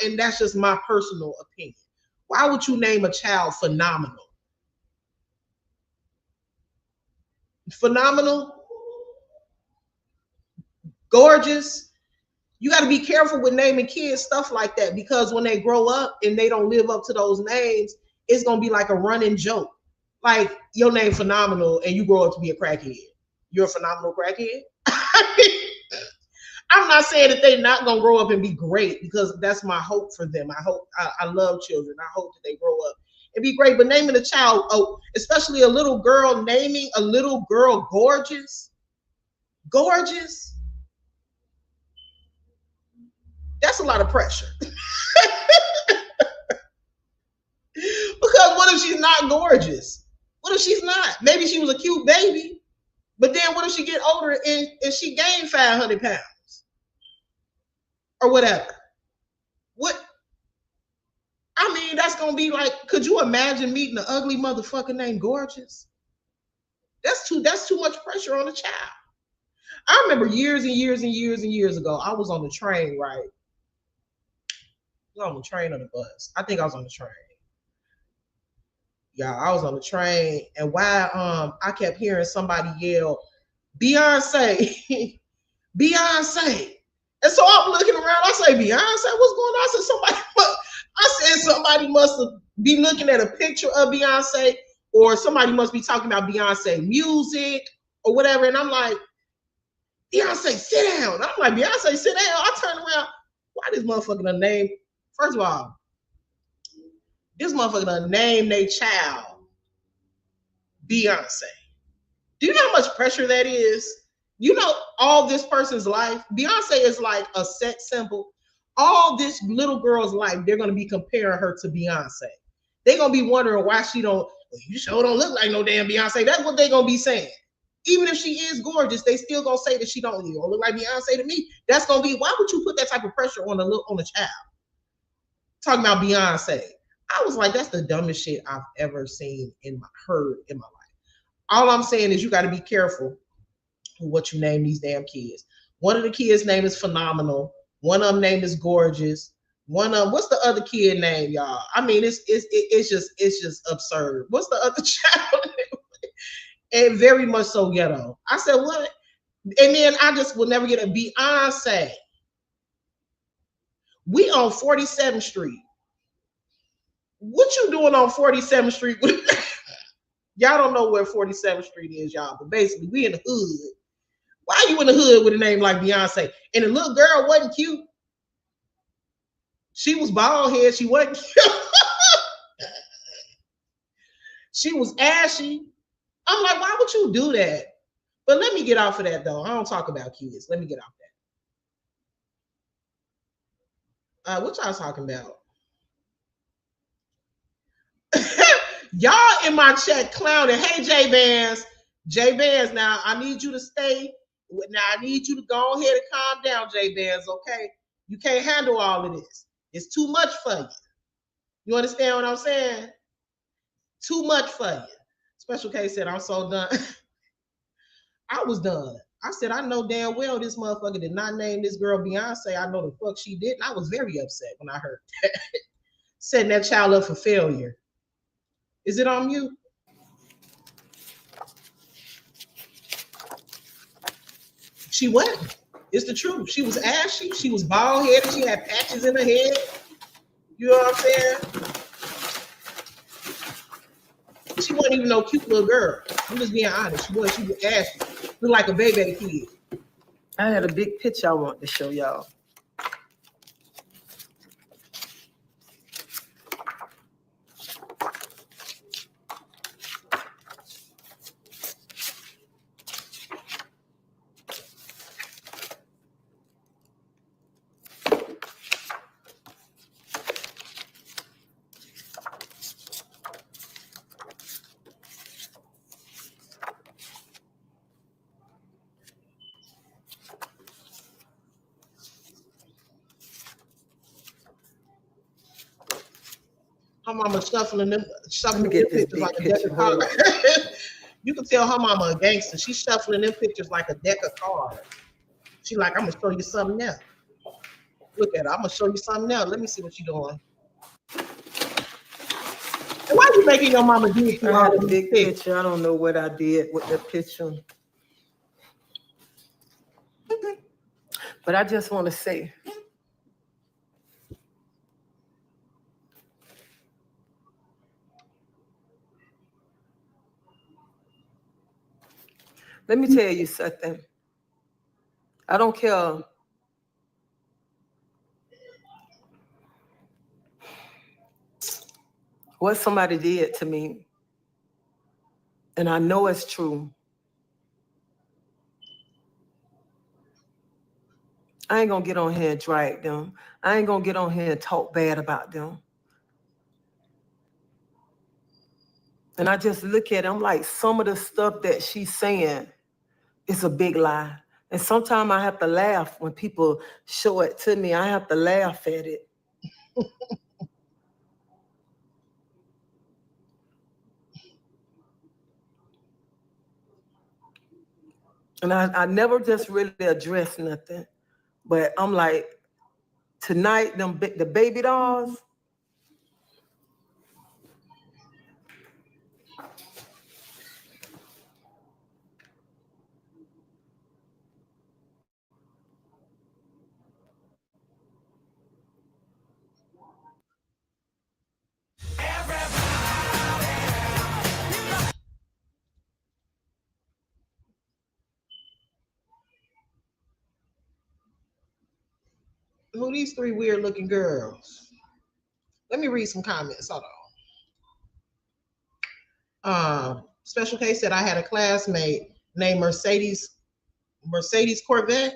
and that's just my personal opinion. Why would you name a child Phenomenal? Phenomenal? Gorgeous? You got to be careful with naming kids stuff like that, because when they grow up and they don't live up to those names, it's going to be like a running joke. Like your name Phenomenal and you grow up to be a crackhead. You're a phenomenal crackhead? I'm not saying that they're not going to grow up and be great, because that's my hope for them. I love children. I hope that they grow up and be great. But naming a child, especially a little girl, naming a little girl Gorgeous, that's a lot of pressure. Because what if she's not gorgeous? What if she's not? Maybe she was a cute baby, but then what if she get older and she gained 500 pounds? Or whatever. That's gonna be like, could you imagine meeting an ugly motherfucker named Gorgeous? That's too much pressure on a child. I remember years and years and years and years ago, I was on the train, right? I was on the train or the bus. I think I was on the train. Yeah, I was on the train, and while I kept hearing somebody yell, Beyonce, Beyonce. And so I'm looking around, I say, Beyonce, what's going on? I said somebody must be looking at a picture of Beyonce, or somebody must be talking about Beyonce music or whatever. And I'm like, Beyonce, sit down. I'm like, Beyonce, sit down. I turn around. Why this motherfucker done name? First of all, this motherfucker done name their child Beyonce. Do you know how much pressure that is? You know, all this person's life, Beyonce is like a sex symbol. All this little girl's life, they're gonna be comparing her to Beyonce. They're gonna be wondering why she don't. Well, you sure don't look like no damn Beyonce. That's what they're gonna be saying. Even if she is gorgeous, they still gonna say that she don't look like Beyonce to me. That's gonna be, why would you put that type of pressure on a child? Talking about Beyonce. I was like, that's the dumbest shit I've ever heard in my life. All I'm saying is you got to be careful with what you name these damn kids. One of the kids' name is Phenomenal. One of them name is Gorgeous. One of them, what's the other kid name, y'all? I mean, it's just absurd. What's the other child? And very much so ghetto. I said, what? And then I just will never get a Beyonce. We on 47th Street. What you doing on 47th Street? Y'all don't know where 47th Street is, y'all. But basically, we in the hood. Why are you in the hood with a name like Beyonce? And the little girl wasn't cute. She was bald head. She wasn't cute. She was ashy. I'm like, why would you do that? But let me get off of that, though. I don't talk about kids. Let me get off that. What y'all talking about? Y'all in my chat clowning. Hey, J Bands. J Bands, now I need you to stay. Now I need you to go ahead and calm down, J Bands, okay? You can't handle all of this. It's too much for you. You understand what I'm saying? Too much for you. Special K said, I'm so done. I was done. I said, I know damn well this motherfucker did not name this girl Beyonce. I know the fuck she did. And I was very upset when I heard that. Setting that child up for failure. Is it on mute? She wasn't. It's the truth. She was ashy. She was bald headed. She had patches in her head. You know what I'm saying? She wasn't even no cute little girl. I'm just being honest. She was ashy. Looked like a baby kid. I had a big picture I want to show y'all. Her mama shuffling them pictures like a deck of cards. You can tell her mama a gangster. She's shuffling them pictures like a deck of cards. She like, I'm gonna show you something else. Look at her. I'm gonna show you something else. Let me see what you're doing. And why are you making your mama do it? I had a big picture. I don't know what I did with the picture. But I just want to say, let me tell you something. I don't care what somebody did to me, and I know it's true. I ain't gonna get on here and drag them. I ain't gonna get on here and talk bad about them. And I just look at it, I'm like, some of the stuff that she's saying is a big lie. And sometimes I have to laugh when people show it to me. I have to laugh at it. And I never just really address nothing. But I'm like, tonight, the baby dolls, Who these three weird looking girls? Let me read some comments. Hold on. Special K said I had a classmate named Mercedes Mercedes Corvette.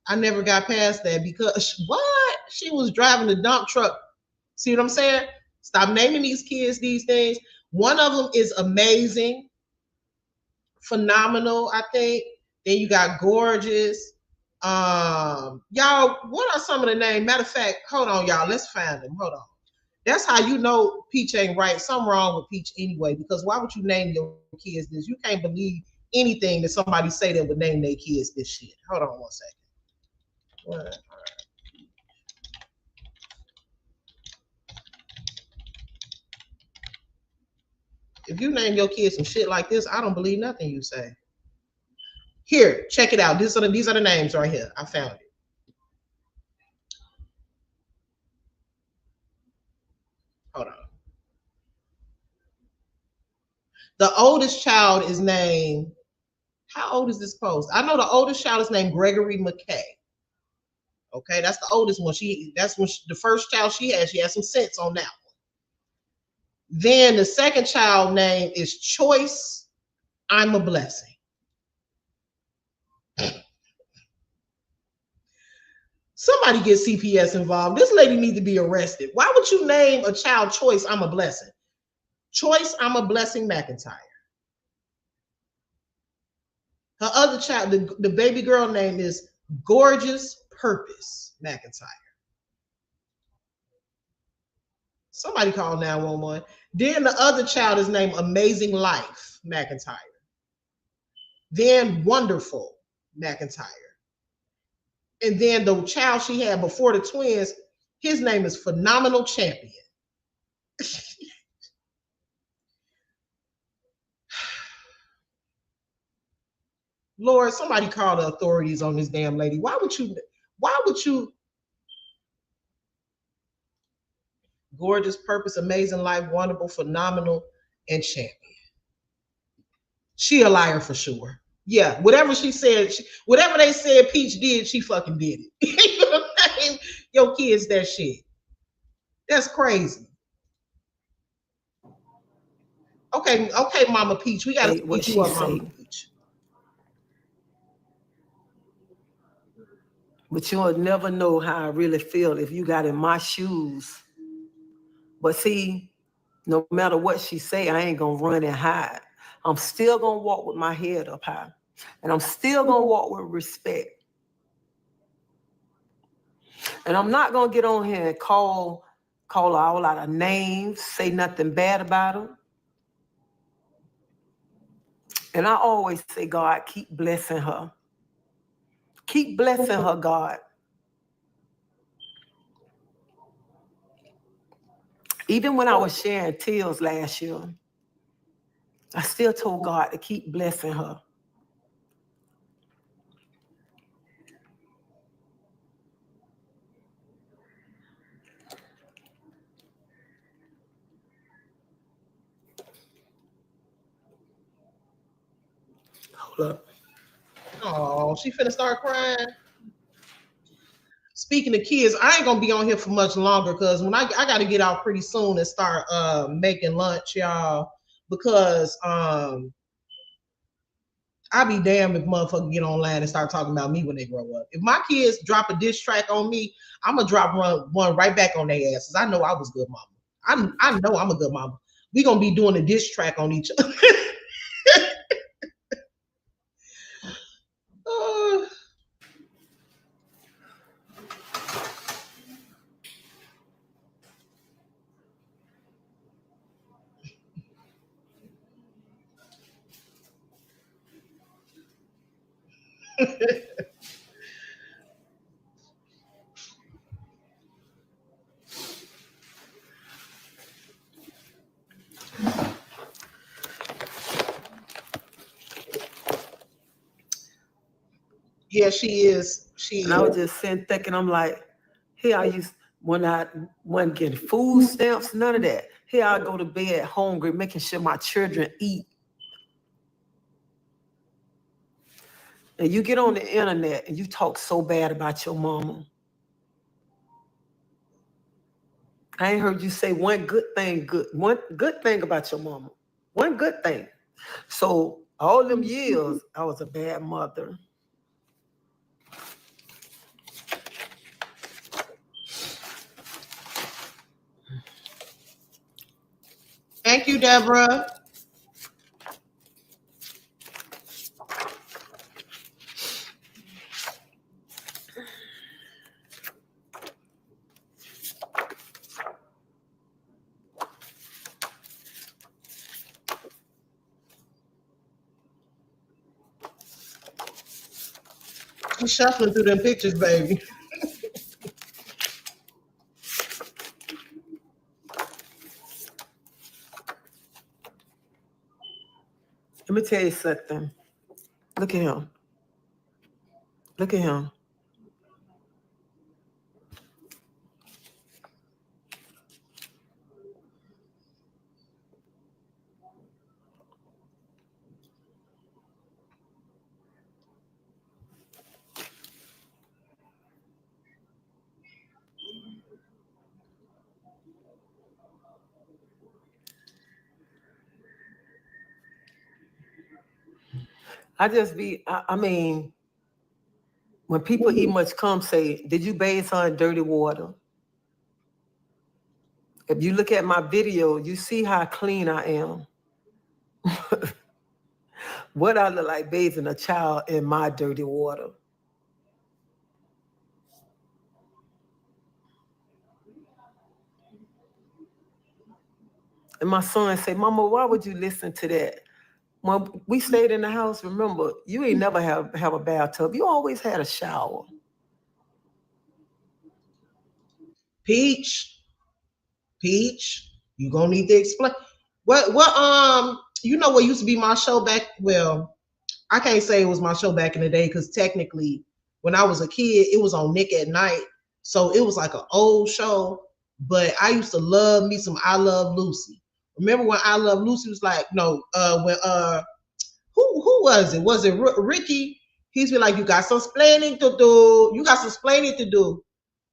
I never got past that because what? She was driving the dump truck. See what I'm saying? Stop naming these kids these things. One of them is amazing, phenomenal, I think. Then you got gorgeous. Y'all, what are some of the names? Matter of fact, hold on, y'all. Let's find them. Hold on. That's how you know Peach ain't right. Something wrong with Peach anyway, because why would you name your kids this? You can't believe anything that somebody say that would name their kids this shit. Hold on one second. What? If you name your kids some shit like this, I don't believe nothing you say. Here, check it out. These are the names right here. I found it. Hold on. The oldest child is named, how old is this post? I know the oldest child is named Gregory McKay. Okay, that's the oldest one. The first child she had some sense on that one. Then the second child name is Choice, I'm a Blessing. Somebody get CPS involved. This lady needs to be arrested. Why would you name a child Choice, I'm a Blessing? Choice, I'm a Blessing McIntyre. Her other child, the baby girl name is Gorgeous Purpose McIntyre. Somebody call 911. Then the other child is named Amazing Life McIntyre. Then Wonderful McIntyre. And then the child she had before the twins, his name is Phenomenal Champion. Lord, somebody call the authorities on this damn lady. Why would you? Gorgeous Purpose, Amazing Life, Wonderful, Phenomenal, and Champion. She a liar for sure. Yeah, whatever she said, whatever they said Peach did, she fucking did it. Your kids that shit. That's crazy. Okay, Mama Peach, we gotta what you up, Mama Peach. But you'll never know how I really feel if you got in my shoes. But see, no matter what she say, I ain't gonna run and hide. I'm still gonna walk with my head up high. And I'm still gonna walk with respect. And I'm not gonna get on here and call her all out of names, say nothing bad about her. And I always say, God, keep blessing her. Keep blessing her, God. Even when I was sharing tears last year, I still told God to keep blessing her. Hold up. Oh, she finna start crying. Speaking of kids, I ain't gonna be on here for much longer because when I gotta get out pretty soon and start making lunch, y'all. Because I'll be damned if motherfuckers get online and start talking about me when they grow up. If my kids drop a diss track on me, I'm gonna drop one right back on their asses. I know I was good mama. I know I'm a good mama. We gonna be doing a diss track on each other. Yeah, she is. And I was just sitting thinking, I'm like, here I used, when I wasn't getting food stamps, none of that. Here I go to bed hungry, making sure my children eat. And you get on the internet and you talk so bad about your mama. I ain't heard you say one good thing about your mama. One good thing. So all them years, I was a bad mother. Thank you, Deborah. I'm shuffling through them pictures, baby. Let me tell you something. Look at him. Look at him. I mean, when people eat much come say, did you bathe her in dirty water? If you look at my video, you see how clean I am. What I look like bathing a child in my dirty water. And my son say, Mama, why would you listen to that? When we stayed in the house, remember, you ain't never have a bathtub. You always had a shower. Peach, you gonna need to explain. What, you know what used to be my show back, well, I can't say it was my show back in the day because technically when I was a kid, it was on Nick at Night. So it was like an old show, but I used to love me some I Love Lucy. Remember when I Love Lucy was like, no, when who was it? Was it Ricky? He's been like, you got some explaining to do. You got some explaining to do.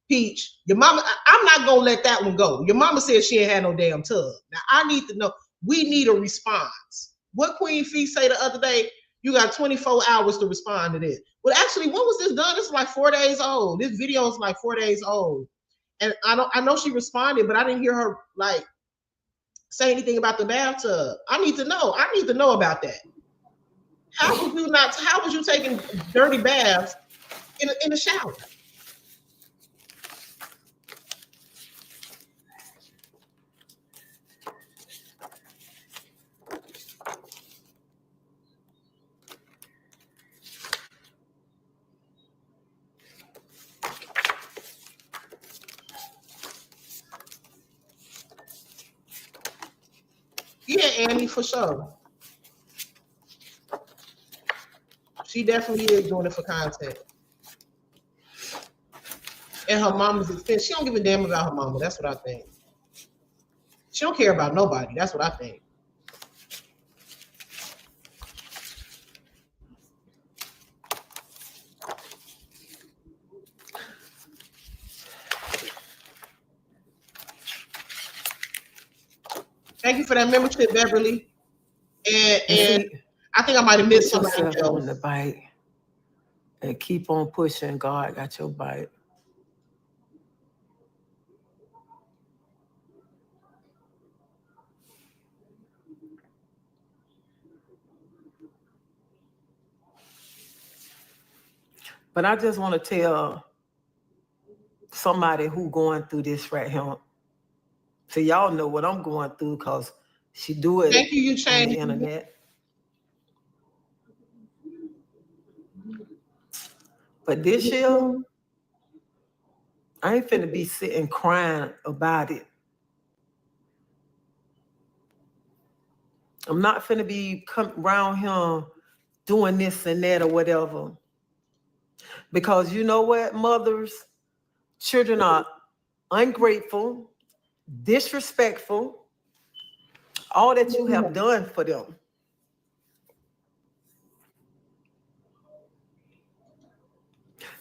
Peach, your mama, I'm not gonna let that one go. Your mama said she ain't had no damn tub. Now I need to know, we need a response. What Queen Fee say the other day? You got 24 hours to respond to this. Well, actually, when was this done? It's like 4 days old. This video is like 4 days old. And I know she responded, but I didn't hear her like say anything about the bathtub. I need to know. I need to know about that. How was you taking dirty baths in the shower? Yeah, Annie, for sure. She definitely is doing it for content. And her mama's expense. She don't give a damn about her mama. That's what I think. She don't care about nobody. That's what I think. Thank you for that membership, Beverly. And I think I might have missed somebody else. On the bike and keep on pushing. God got your bike. But I just want to tell somebody who going through this right here. So y'all know what I'm going through because she do it. Thank you, you on the internet. But this year, I ain't finna be sitting crying about it. I'm not finna be come around here doing this and that or whatever. Because you know what, mothers, children are ungrateful, disrespectful, all that you have done for them.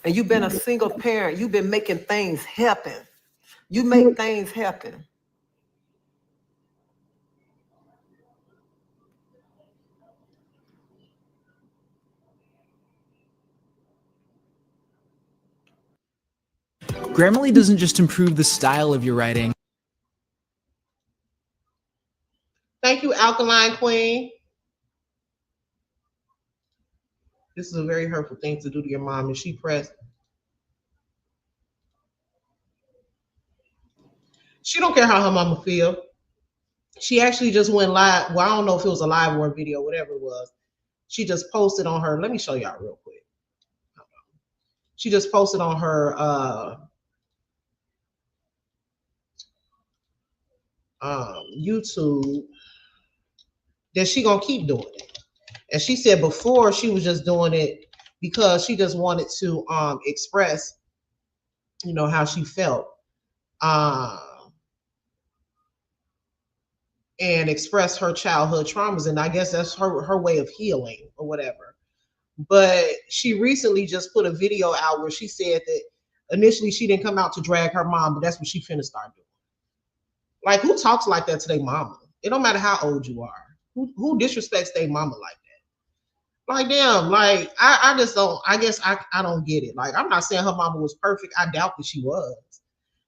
And you've been a single parent. You've been making things happen. You make things happen. Grammarly doesn't just improve the style of your writing. Alkaline Queen. This is a very hurtful thing to do to your mom, and she pressed. She don't care how her mama feel. She actually just went live. Well, I don't know if it was a live or a video, whatever it was. She just posted on her. Let me show y'all real quick. She just posted on her YouTube that she gonna keep doing it. And she said before she was just doing it because she just wanted to express, you know, how she felt. And express her childhood traumas. And I guess that's her way of healing or whatever. But she recently just put a video out where she said that initially she didn't come out to drag her mom, but that's what she finna start doing. Like, who talks like that to their mama? It don't matter how old you are. Who disrespects their mama like that? Like, damn, like, I just don't, I guess I don't get it. Like, I'm not saying her mama was perfect. I doubt that she was.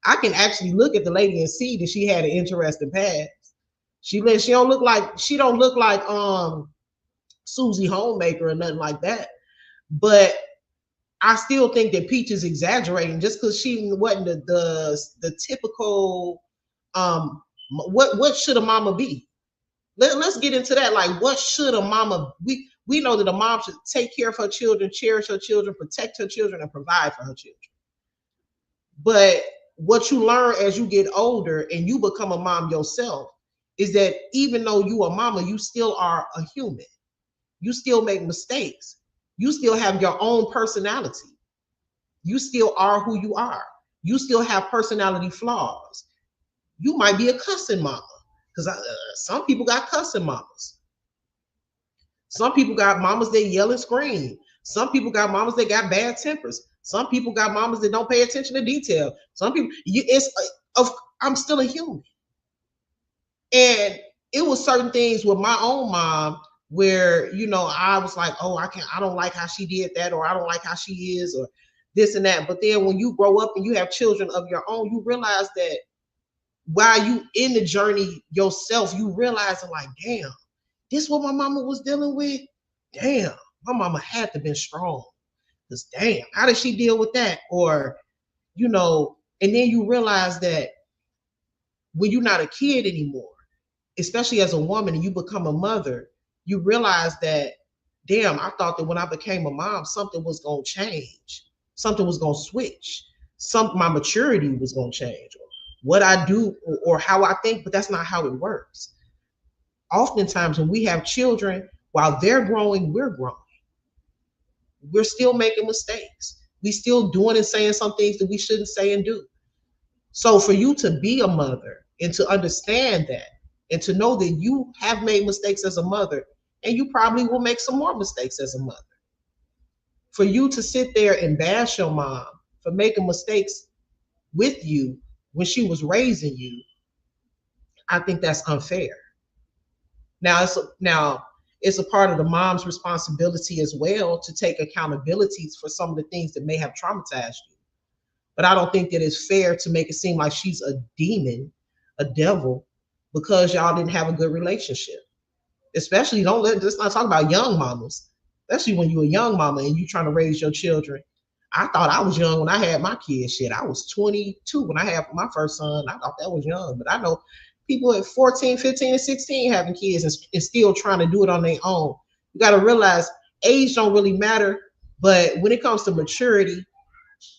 I can actually look at the lady and see that she had an interesting past. She don't look like Susie Homemaker or nothing like that. But I still think that Peach is exaggerating just because she wasn't the typical what should a mama be? Let's get into that. Like, what should a mama be? We know that a mom should take care of her children, cherish her children, protect her children, and provide for her children. But what you learn as you get older and you become a mom yourself is that even though you are mama, you still are a human. You still make mistakes. You still have your own personality. You still are who you are. You still have personality flaws. You might be a cussing mama, because some people got cussing mamas. Some people got mamas that yell and scream. Some people got mamas that got bad tempers. Some people got mamas that don't pay attention to detail. Some people, I'm still a human. And it was certain things with my own mom where, you know, I was like, oh, I don't like how she did that, or I don't like how she is, or this and that. But then when you grow up and you have children of your own, you realize that while you in the journey yourself, you realize like, damn, this is what my mama was dealing with. Damn, my mama had to been strong. Because damn, how did she deal with that? Or, you know, and then you realize that when you're not a kid anymore, especially as a woman and you become a mother, you realize that, damn, I thought that when I became a mom, something was going to change. Something was going to switch. My maturity was going to change. Or what I do or how I think, but that's not how it works. Oftentimes when we have children, while they're growing, we're growing. We're still making mistakes. We still doing and saying some things that we shouldn't say and do. So for you to be a mother and to understand that, and to know that you have made mistakes as a mother, and you probably will make some more mistakes as a mother. For you to sit there and bash your mom for making mistakes with you when she was raising you, I think that's unfair. Now it's a part of the mom's responsibility as well to take accountabilities for some of the things that may have traumatized you. But I don't think that it's fair to make it seem like she's a demon, a devil, because y'all didn't have a good relationship. Especially let's not talk about young mamas, especially when you're a young mama and you trying to raise your children. I thought I was young when I had my kids. Shit, I was 22 when I had my first son. I thought that was young, but I know people at 14, 15, and 16 having kids and still trying to do it on their own. You got to realize age don't really matter, but when it comes to maturity,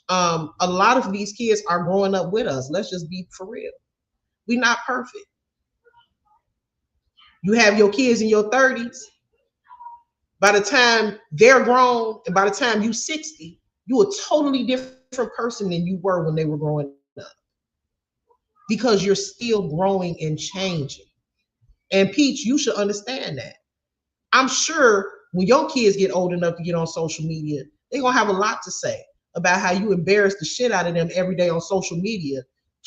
a lot of these kids are growing up with us. Let's just be for real. We're not perfect. You have your kids in your 30s. By the time they're grown and by the time you're 60, you're a totally different person than you were when they were growing up. Because you're still growing and changing. And Peach, you should understand that. I'm sure when your kids get old enough to get on social media, they're going to have a lot to say about how you embarrass the shit out of them every day on social media,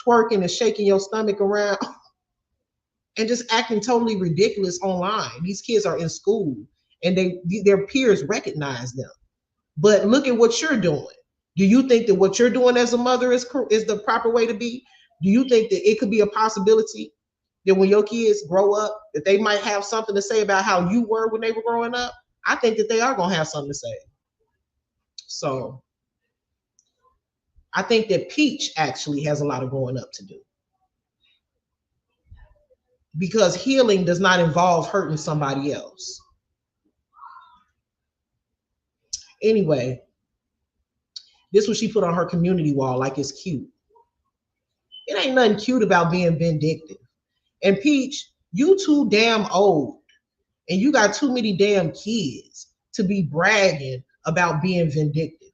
twerking and shaking your stomach around and just acting totally ridiculous online. These kids are in school and their peers recognize them. But look at what you're doing. Do you think that what you're doing as a mother is the proper way to be? Do you think that it could be a possibility that when your kids grow up, that they might have something to say about how you were when they were growing up. I think that they are going to have something to say. So I think that Peach actually has a lot of growing up to do, because healing does not involve hurting somebody else. Anyway, this was she put on her community wall like it's cute. It ain't nothing cute about being vindictive. And Peach, you too damn old and you got too many damn kids to be bragging about being vindictive.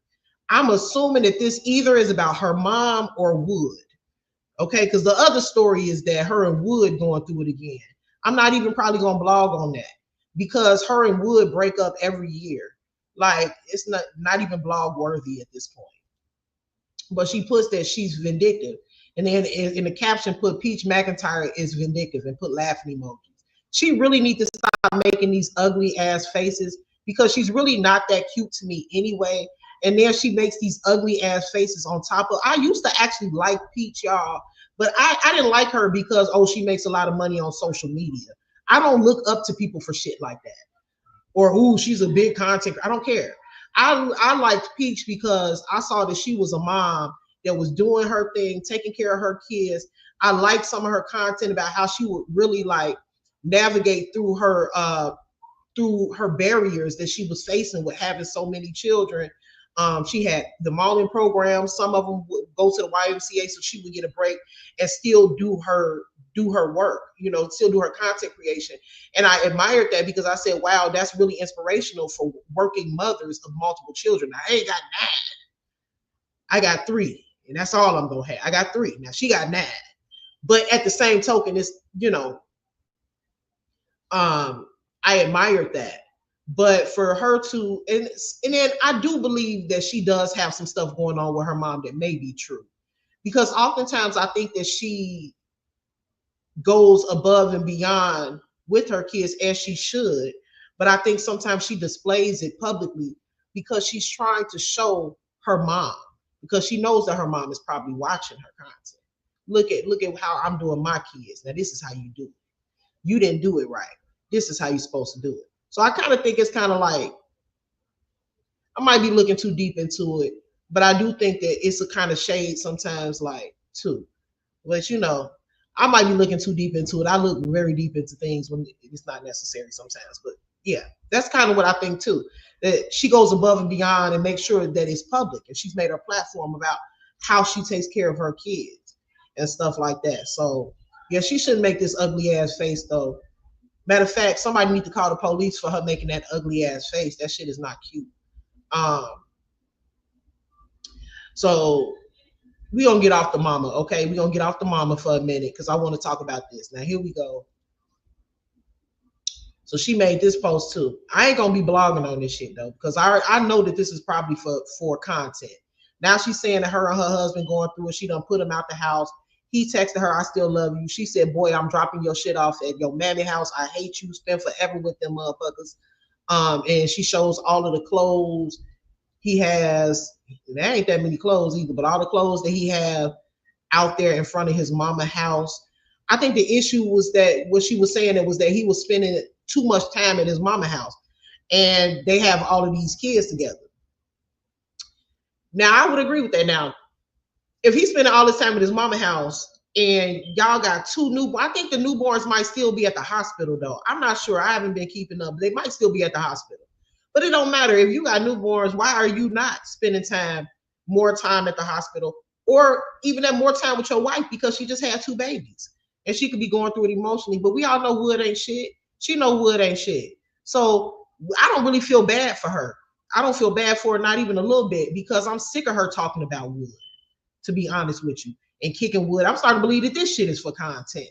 I'm assuming that this either is about her mom or Wood. Okay, because the other story is that her and Wood going through it again. I'm not even probably gonna blog on that because her and Wood break up every year. Like it's not even blog worthy at this point. But she puts that she's vindictive. And then in the caption put Peach McIntyre is vindictive and put laughing emojis. She really needs to stop making these ugly ass faces because she's really not that cute to me anyway. And then she makes these ugly ass faces on top of. I used to actually like Peach, y'all, but I didn't like her because, oh, she makes a lot of money on social media. I don't look up to people for shit like that. Or, ooh, she's a big content. I don't care. I liked Peach because I saw that she was a mom that was doing her thing, taking care of her kids. I liked some of her content about how she would really like navigate through her barriers that she was facing with having so many children. She had the modeling program. Some of them would go to the YMCA so she would get a break and still do her work, still do her content creation. And I admired that because I said, wow, that's really inspirational for working mothers of multiple children. Now, I ain't got 9. I got 3. And that's all I'm going to have. I got 3. Now, she got 9. But at the same token, it's, I admired that. But for her to, and then I do believe that she does have some stuff going on with her mom that may be true. Because oftentimes I think that she goes above and beyond with her kids as she should. But I think sometimes she displays it publicly because she's trying to show her mom, because she knows that her mom is probably watching her content. Look at how I'm doing my kids. Now, this is how you do it. You didn't do it right. This is how you're supposed to do it. So I kind of think it's kind of like, I might be looking too deep into it, but I do think that it's a kind of shade sometimes, like, too. But, I might be looking too deep into it. I look very deep into things when it's not necessary sometimes. But, yeah, that's kind of what I think, too, that she goes above and beyond and makes sure that it's public. And she's made her platform about how she takes care of her kids and stuff like that. So, yeah, she shouldn't make this ugly ass face, though. Matter of fact, somebody need to call the police for her making that ugly ass face. That shit is not cute. So we're going to get off the mama, okay? We're going to get off the mama for a minute because I want to talk about this. Now, here we go. So she made this post too. I ain't going to be blogging on this shit, though, because I know that this is probably for content. Now she's saying that her and her husband going through it. She done put him out the house. He texted her, I still love you. She said, boy, I'm dropping your shit off at your mammy house. I hate you. Spend forever with them motherfuckers. And she shows all of the clothes he has. There ain't that many clothes either, but all the clothes that he have out there in front of his mama house. I think the issue was that what she was saying, it was that he was spending too much time at his mama house. And they have all of these kids together. Now, I would agree with that. Now, if he's spending all this time at his mama house and y'all got 2 newborns, I think the newborns might still be at the hospital, though. I'm not sure. I haven't been keeping up. They might still be at the hospital. But it don't matter. If you got newborns, why are you not spending more time at the hospital, or even have more time with your wife because she just had 2 babies and she could be going through it emotionally? But we all know Wood ain't shit. She know Wood ain't shit. So I don't really feel bad for her. I don't feel bad for her, not even a little bit, because I'm sick of her talking about Wood, to be honest with you, and kicking Wood. I'm starting to believe that this shit is for content.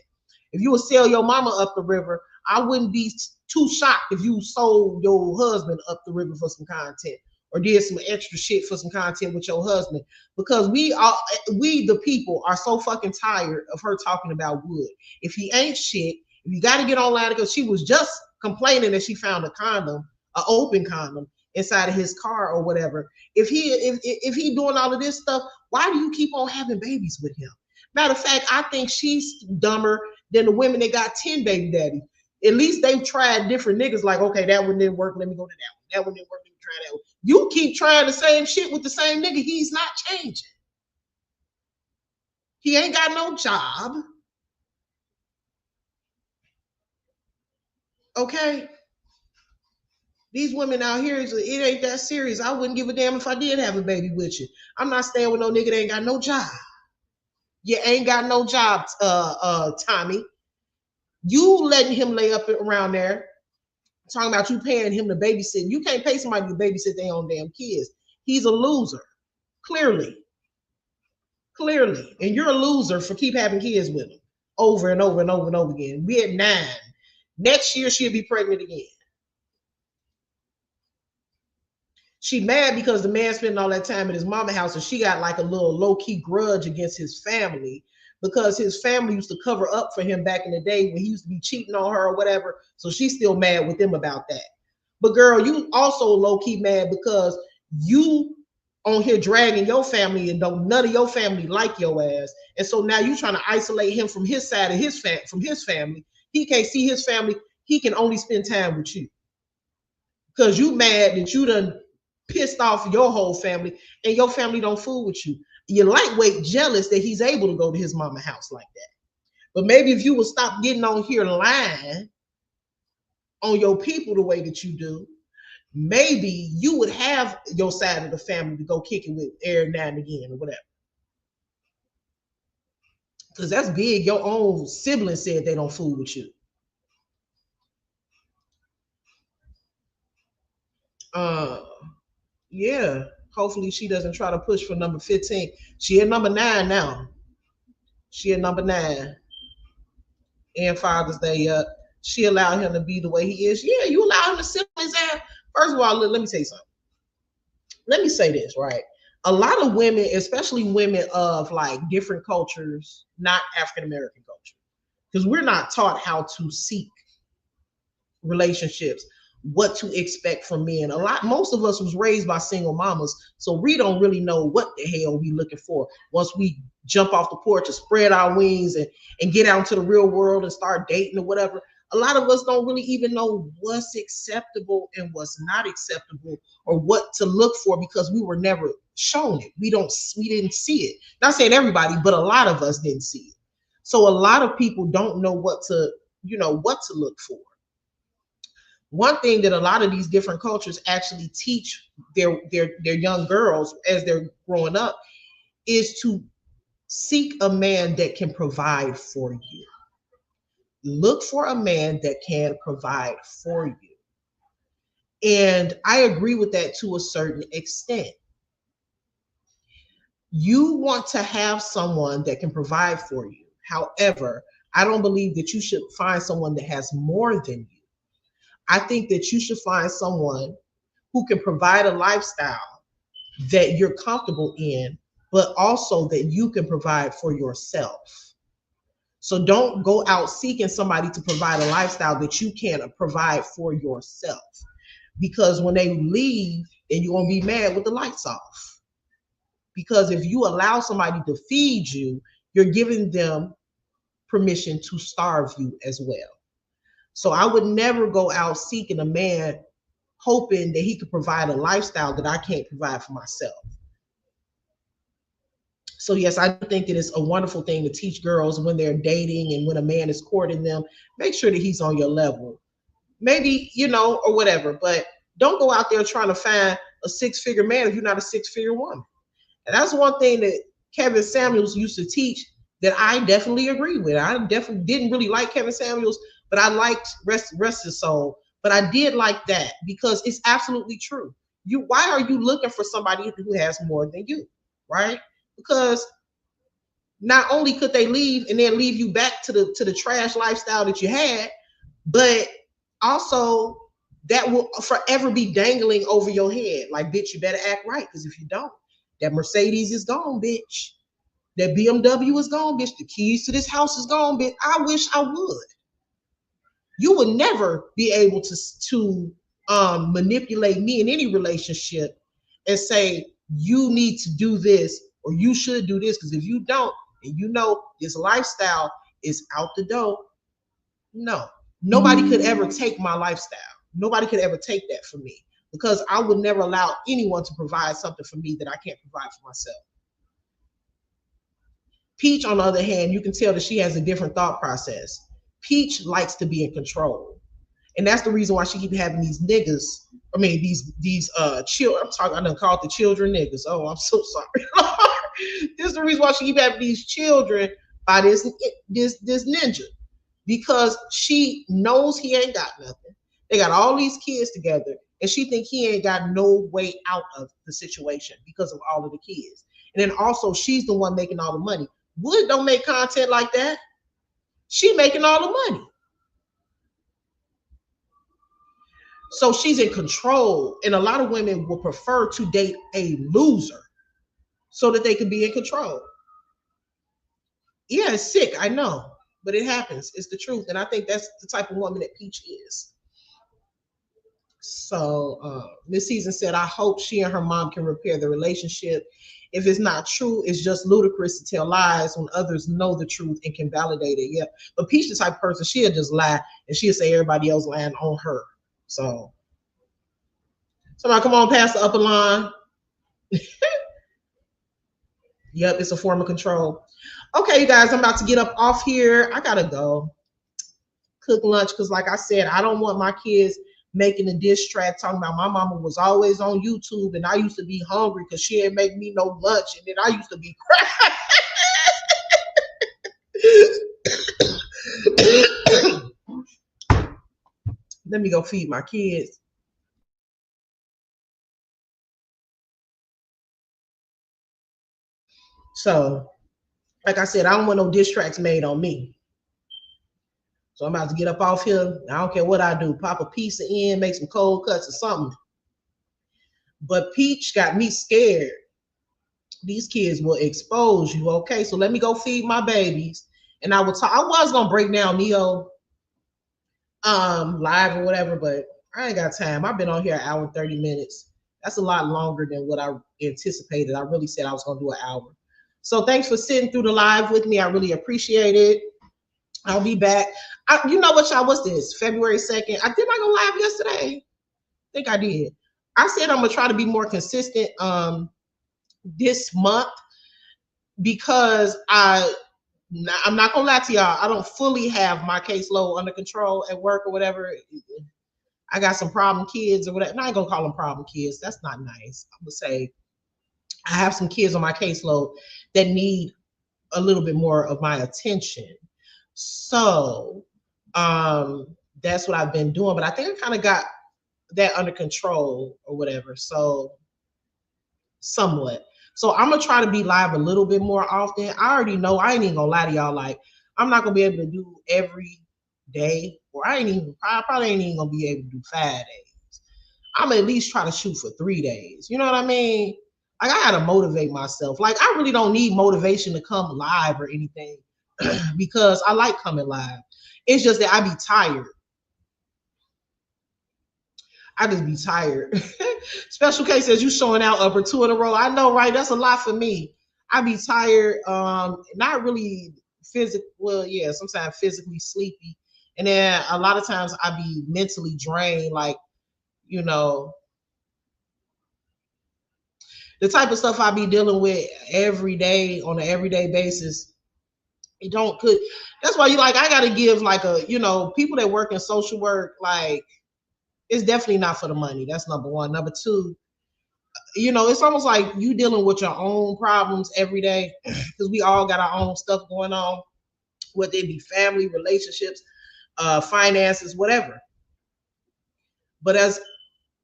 If you would sell your mama up the river, I wouldn't be too shocked if you sold your husband up the river for some content or did some extra shit for some content with your husband, because we the people are so fucking tired of her talking about Wood. If he ain't shit, if you got to get online, because she was just complaining that she found a condom, an open condom inside of his car or whatever. If he doing all of this stuff, why do you keep on having babies with him? Matter of fact, I think she's dumber than the women that got 10 baby daddies. At least they've tried different niggas. Like, okay, that one didn't work. Let me go to that one. That one didn't work. Let me try that one. You keep trying the same shit with the same nigga. He's not changing. He ain't got no job. Okay. These women out here, it ain't that serious. I wouldn't give a damn if I did have a baby with you. I'm not staying with no nigga that ain't got no job. You ain't got no job, Tommy. You letting him lay up around there, talking about you paying him to babysit. You can't pay somebody to babysit their own damn kids. He's a loser, clearly. And you're a loser for keep having kids with him over and over and over and over again. We at 9. Next year, she'll be pregnant again. She mad because the man spent all that time at his mama house, and she got like a little low-key grudge against his family because his family used to cover up for him back in the day when he used to be cheating on her or whatever. So she's still mad with them about that. But girl, you also low-key mad because you on here dragging your family and don't none of your family like your ass. And so now you trying to isolate him from his side of from his family. He can't see his family. He can only spend time with you. Because you mad that you done pissed off your whole family and your family don't fool with you. You're lightweight jealous that he's able to go to his mama house like that. But maybe if you would stop getting on here lying on your people the way that you do, maybe you would have your side of the family to go kick it with every now and again or whatever. Because that's big. Your own siblings said they don't fool with you. Yeah. Hopefully she doesn't try to push for number 15. She at number 9 now. She at number 9. And Father's Day up. She allowed him to be the way he is. Yeah, you allow him to sit on his ass. First of all, let me tell you something. Let me say this, right? A lot of women, especially women of like different cultures, not African-American culture, because we're not taught how to seek relationships, what to expect from men. Most of us was raised by single mamas, so we don't really know what the hell we looking for once we jump off the porch and spread our wings and get out into the real world and start dating or whatever. A lot of us don't really even know what's acceptable and what's not acceptable or what to look for because we were never shown it. We didn't see it. Not saying everybody, but a lot of us didn't see it. So a lot of people don't know what to look for. One thing that a lot of these different cultures actually teach their young girls as they're growing up is to seek a man that can provide for you. Look for a man that can provide for you. And I agree with that to a certain extent. You want to have someone that can provide for you. However, I don't believe that you should find someone that has more than you. I think that you should find someone who can provide a lifestyle that you're comfortable in, but also that you can provide for yourself. So don't go out seeking somebody to provide a lifestyle that you can't provide for yourself. Because when they leave, then you're going to be mad with the lights off. Because if you allow somebody to feed you, you're giving them permission to starve you as well. So I would never go out seeking a man hoping that he could provide a lifestyle that I can't provide for myself. So yes, I think that it's a wonderful thing to teach girls when they're dating and when a man is courting them, make sure that he's on your level. Maybe, or whatever, but don't go out there trying to find a 6-figure man if you're not a 6-figure woman. And that's one thing that Kevin Samuels used to teach that I definitely agree with. I definitely didn't really like Kevin Samuels, but I liked Rest His Soul. But I did like that because it's absolutely true. Why are you looking for somebody who has more than you, right? Because not only could they leave and then leave you back to the trash lifestyle that you had, but also that will forever be dangling over your head. Like, bitch, you better act right, because if you don't, that Mercedes is gone, bitch. That BMW is gone, bitch. The keys to this house is gone, bitch. I wish I would. You would never be able to manipulate me in any relationship and say, you need to do this or you should do this, because if you don't, and this lifestyle is out the door. No, nobody could ever take my lifestyle. Nobody could ever take that from me because I would never allow anyone to provide something for me that I can't provide for myself. Peach, on the other hand, you can tell that she has a different thought process. Peach likes to be in control. And that's the reason why she keep having these niggas. I mean, these children. I done called the children niggas. Oh, I'm so sorry. This is the reason why she keep having these children by this ninja. Because she knows he ain't got nothing. They got all these kids together, and she think he ain't got no way out of the situation because of all of the kids. And then also, she's the one making all the money. Wood don't make content like that. She making all the money. So she's in control, and a lot of women will prefer to date a loser so that they can be in control. Yeah, it's sick, I know. But it happens. It's the truth. And I think that's the type of woman that Peach is. So Miss Season said, I hope she and her mom can repair the relationship. If it's not true, it's just ludicrous to tell lies when others know the truth and can validate it. Yeah. But Peach, the type of person, she'll just lie and she'll say everybody else lying on her. So somebody come on past the upper line. Yep, it's a form of control. Okay, you guys, I'm about to get up off here. I gotta go cook lunch because, like I said, I don't want my kids making a diss track talking about my mama was always on YouTube and I used to be hungry because she didn't make me no lunch and then I used to be crying. Let me go feed my kids. So, like I said, I don't want no diss tracks made on me. So I'm about to get up off here. I don't care what I do. Pop a pizza in, make some cold cuts or something. But Peach got me scared. These kids will expose you. Okay, so let me go feed my babies. And I will talk. I was gonna break down Neo live or whatever, but I ain't got time. I've been on here an hour and 30 minutes. That's a lot longer than what I anticipated. I really said I was gonna do an hour. So thanks for sitting through the live with me. I really appreciate it. I'll be back. You know what, y'all? What's this? February 2nd. I did not go live yesterday. I think I did. I said I'm gonna try to be more consistent this month because I'm not gonna lie to y'all. I don't fully have my caseload under control at work or whatever. I got some problem kids or whatever. And I ain't gonna call them problem kids. That's not nice. I'm gonna say I have some kids on my caseload that need a little bit more of my attention. So that's what I've been doing, but I think I kind of got that under control or whatever. So somewhat. So I'm gonna try to be live a little bit more often. I already know I ain't even gonna lie to y'all. Like I'm not gonna be able to do every day, or I probably ain't even gonna be able to do 5 days. I'm at least try to shoot for 3 days. You know what I mean? Like I gotta motivate myself. Like I really don't need motivation to come live or anything because I like coming live. It's just that I be tired. I just be tired. Special K says you showing out upper 2 in a row. I know, right? That's a lot for me. I be tired, not really physically, well, yeah, sometimes physically sleepy. And then a lot of times I be mentally drained, like, you know, the type of stuff I be dealing with every day on an everyday basis. It don't could. That's why I gotta give like a, people that work in social work, like it's definitely not for the money. That's number one. Number two, it's almost like you dealing with your own problems every day because we all got our own stuff going on, whether it be family, relationships, finances, whatever. But as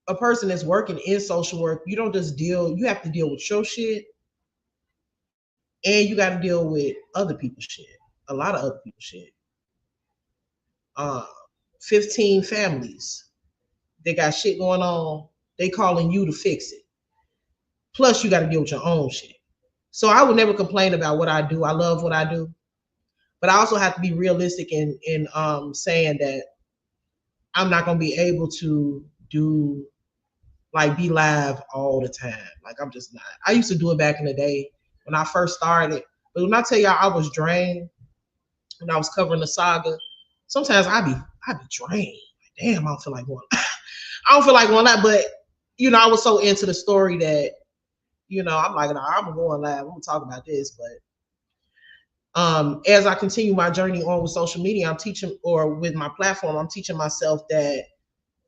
a person that's working in social work, you don't just you have to deal with your shit and you got to deal with other people's shit, a lot of other people's shit. 15 families, they got shit going on. They calling you to fix it. Plus you got to deal with your own shit. So I would never complain about what I do. I love what I do. But I also have to be realistic in saying that I'm not going to be able to be live all the time. Like I'm just not. I used to do it back in the day when I first started. But when I tell y'all I was drained, when I was covering the saga, sometimes I be drained. Damn, I don't feel like going. I don't feel like going live, but you know, I was so into the story that, you know, I'm like, nah, I'm going live. I'm gonna talk about this. But as I continue my journey on with social media, I'm teaching, or with my platform, I'm teaching myself that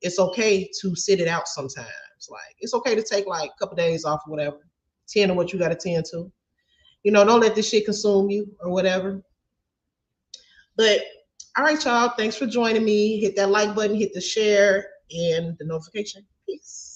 it's okay to sit it out sometimes. Like, it's okay to take like a couple days off or whatever. Tend to what you got to tend to. You know, don't let this shit consume you or whatever. But all right, y'all. Thanks for joining me. Hit that like button, hit the share, and the notification. Peace.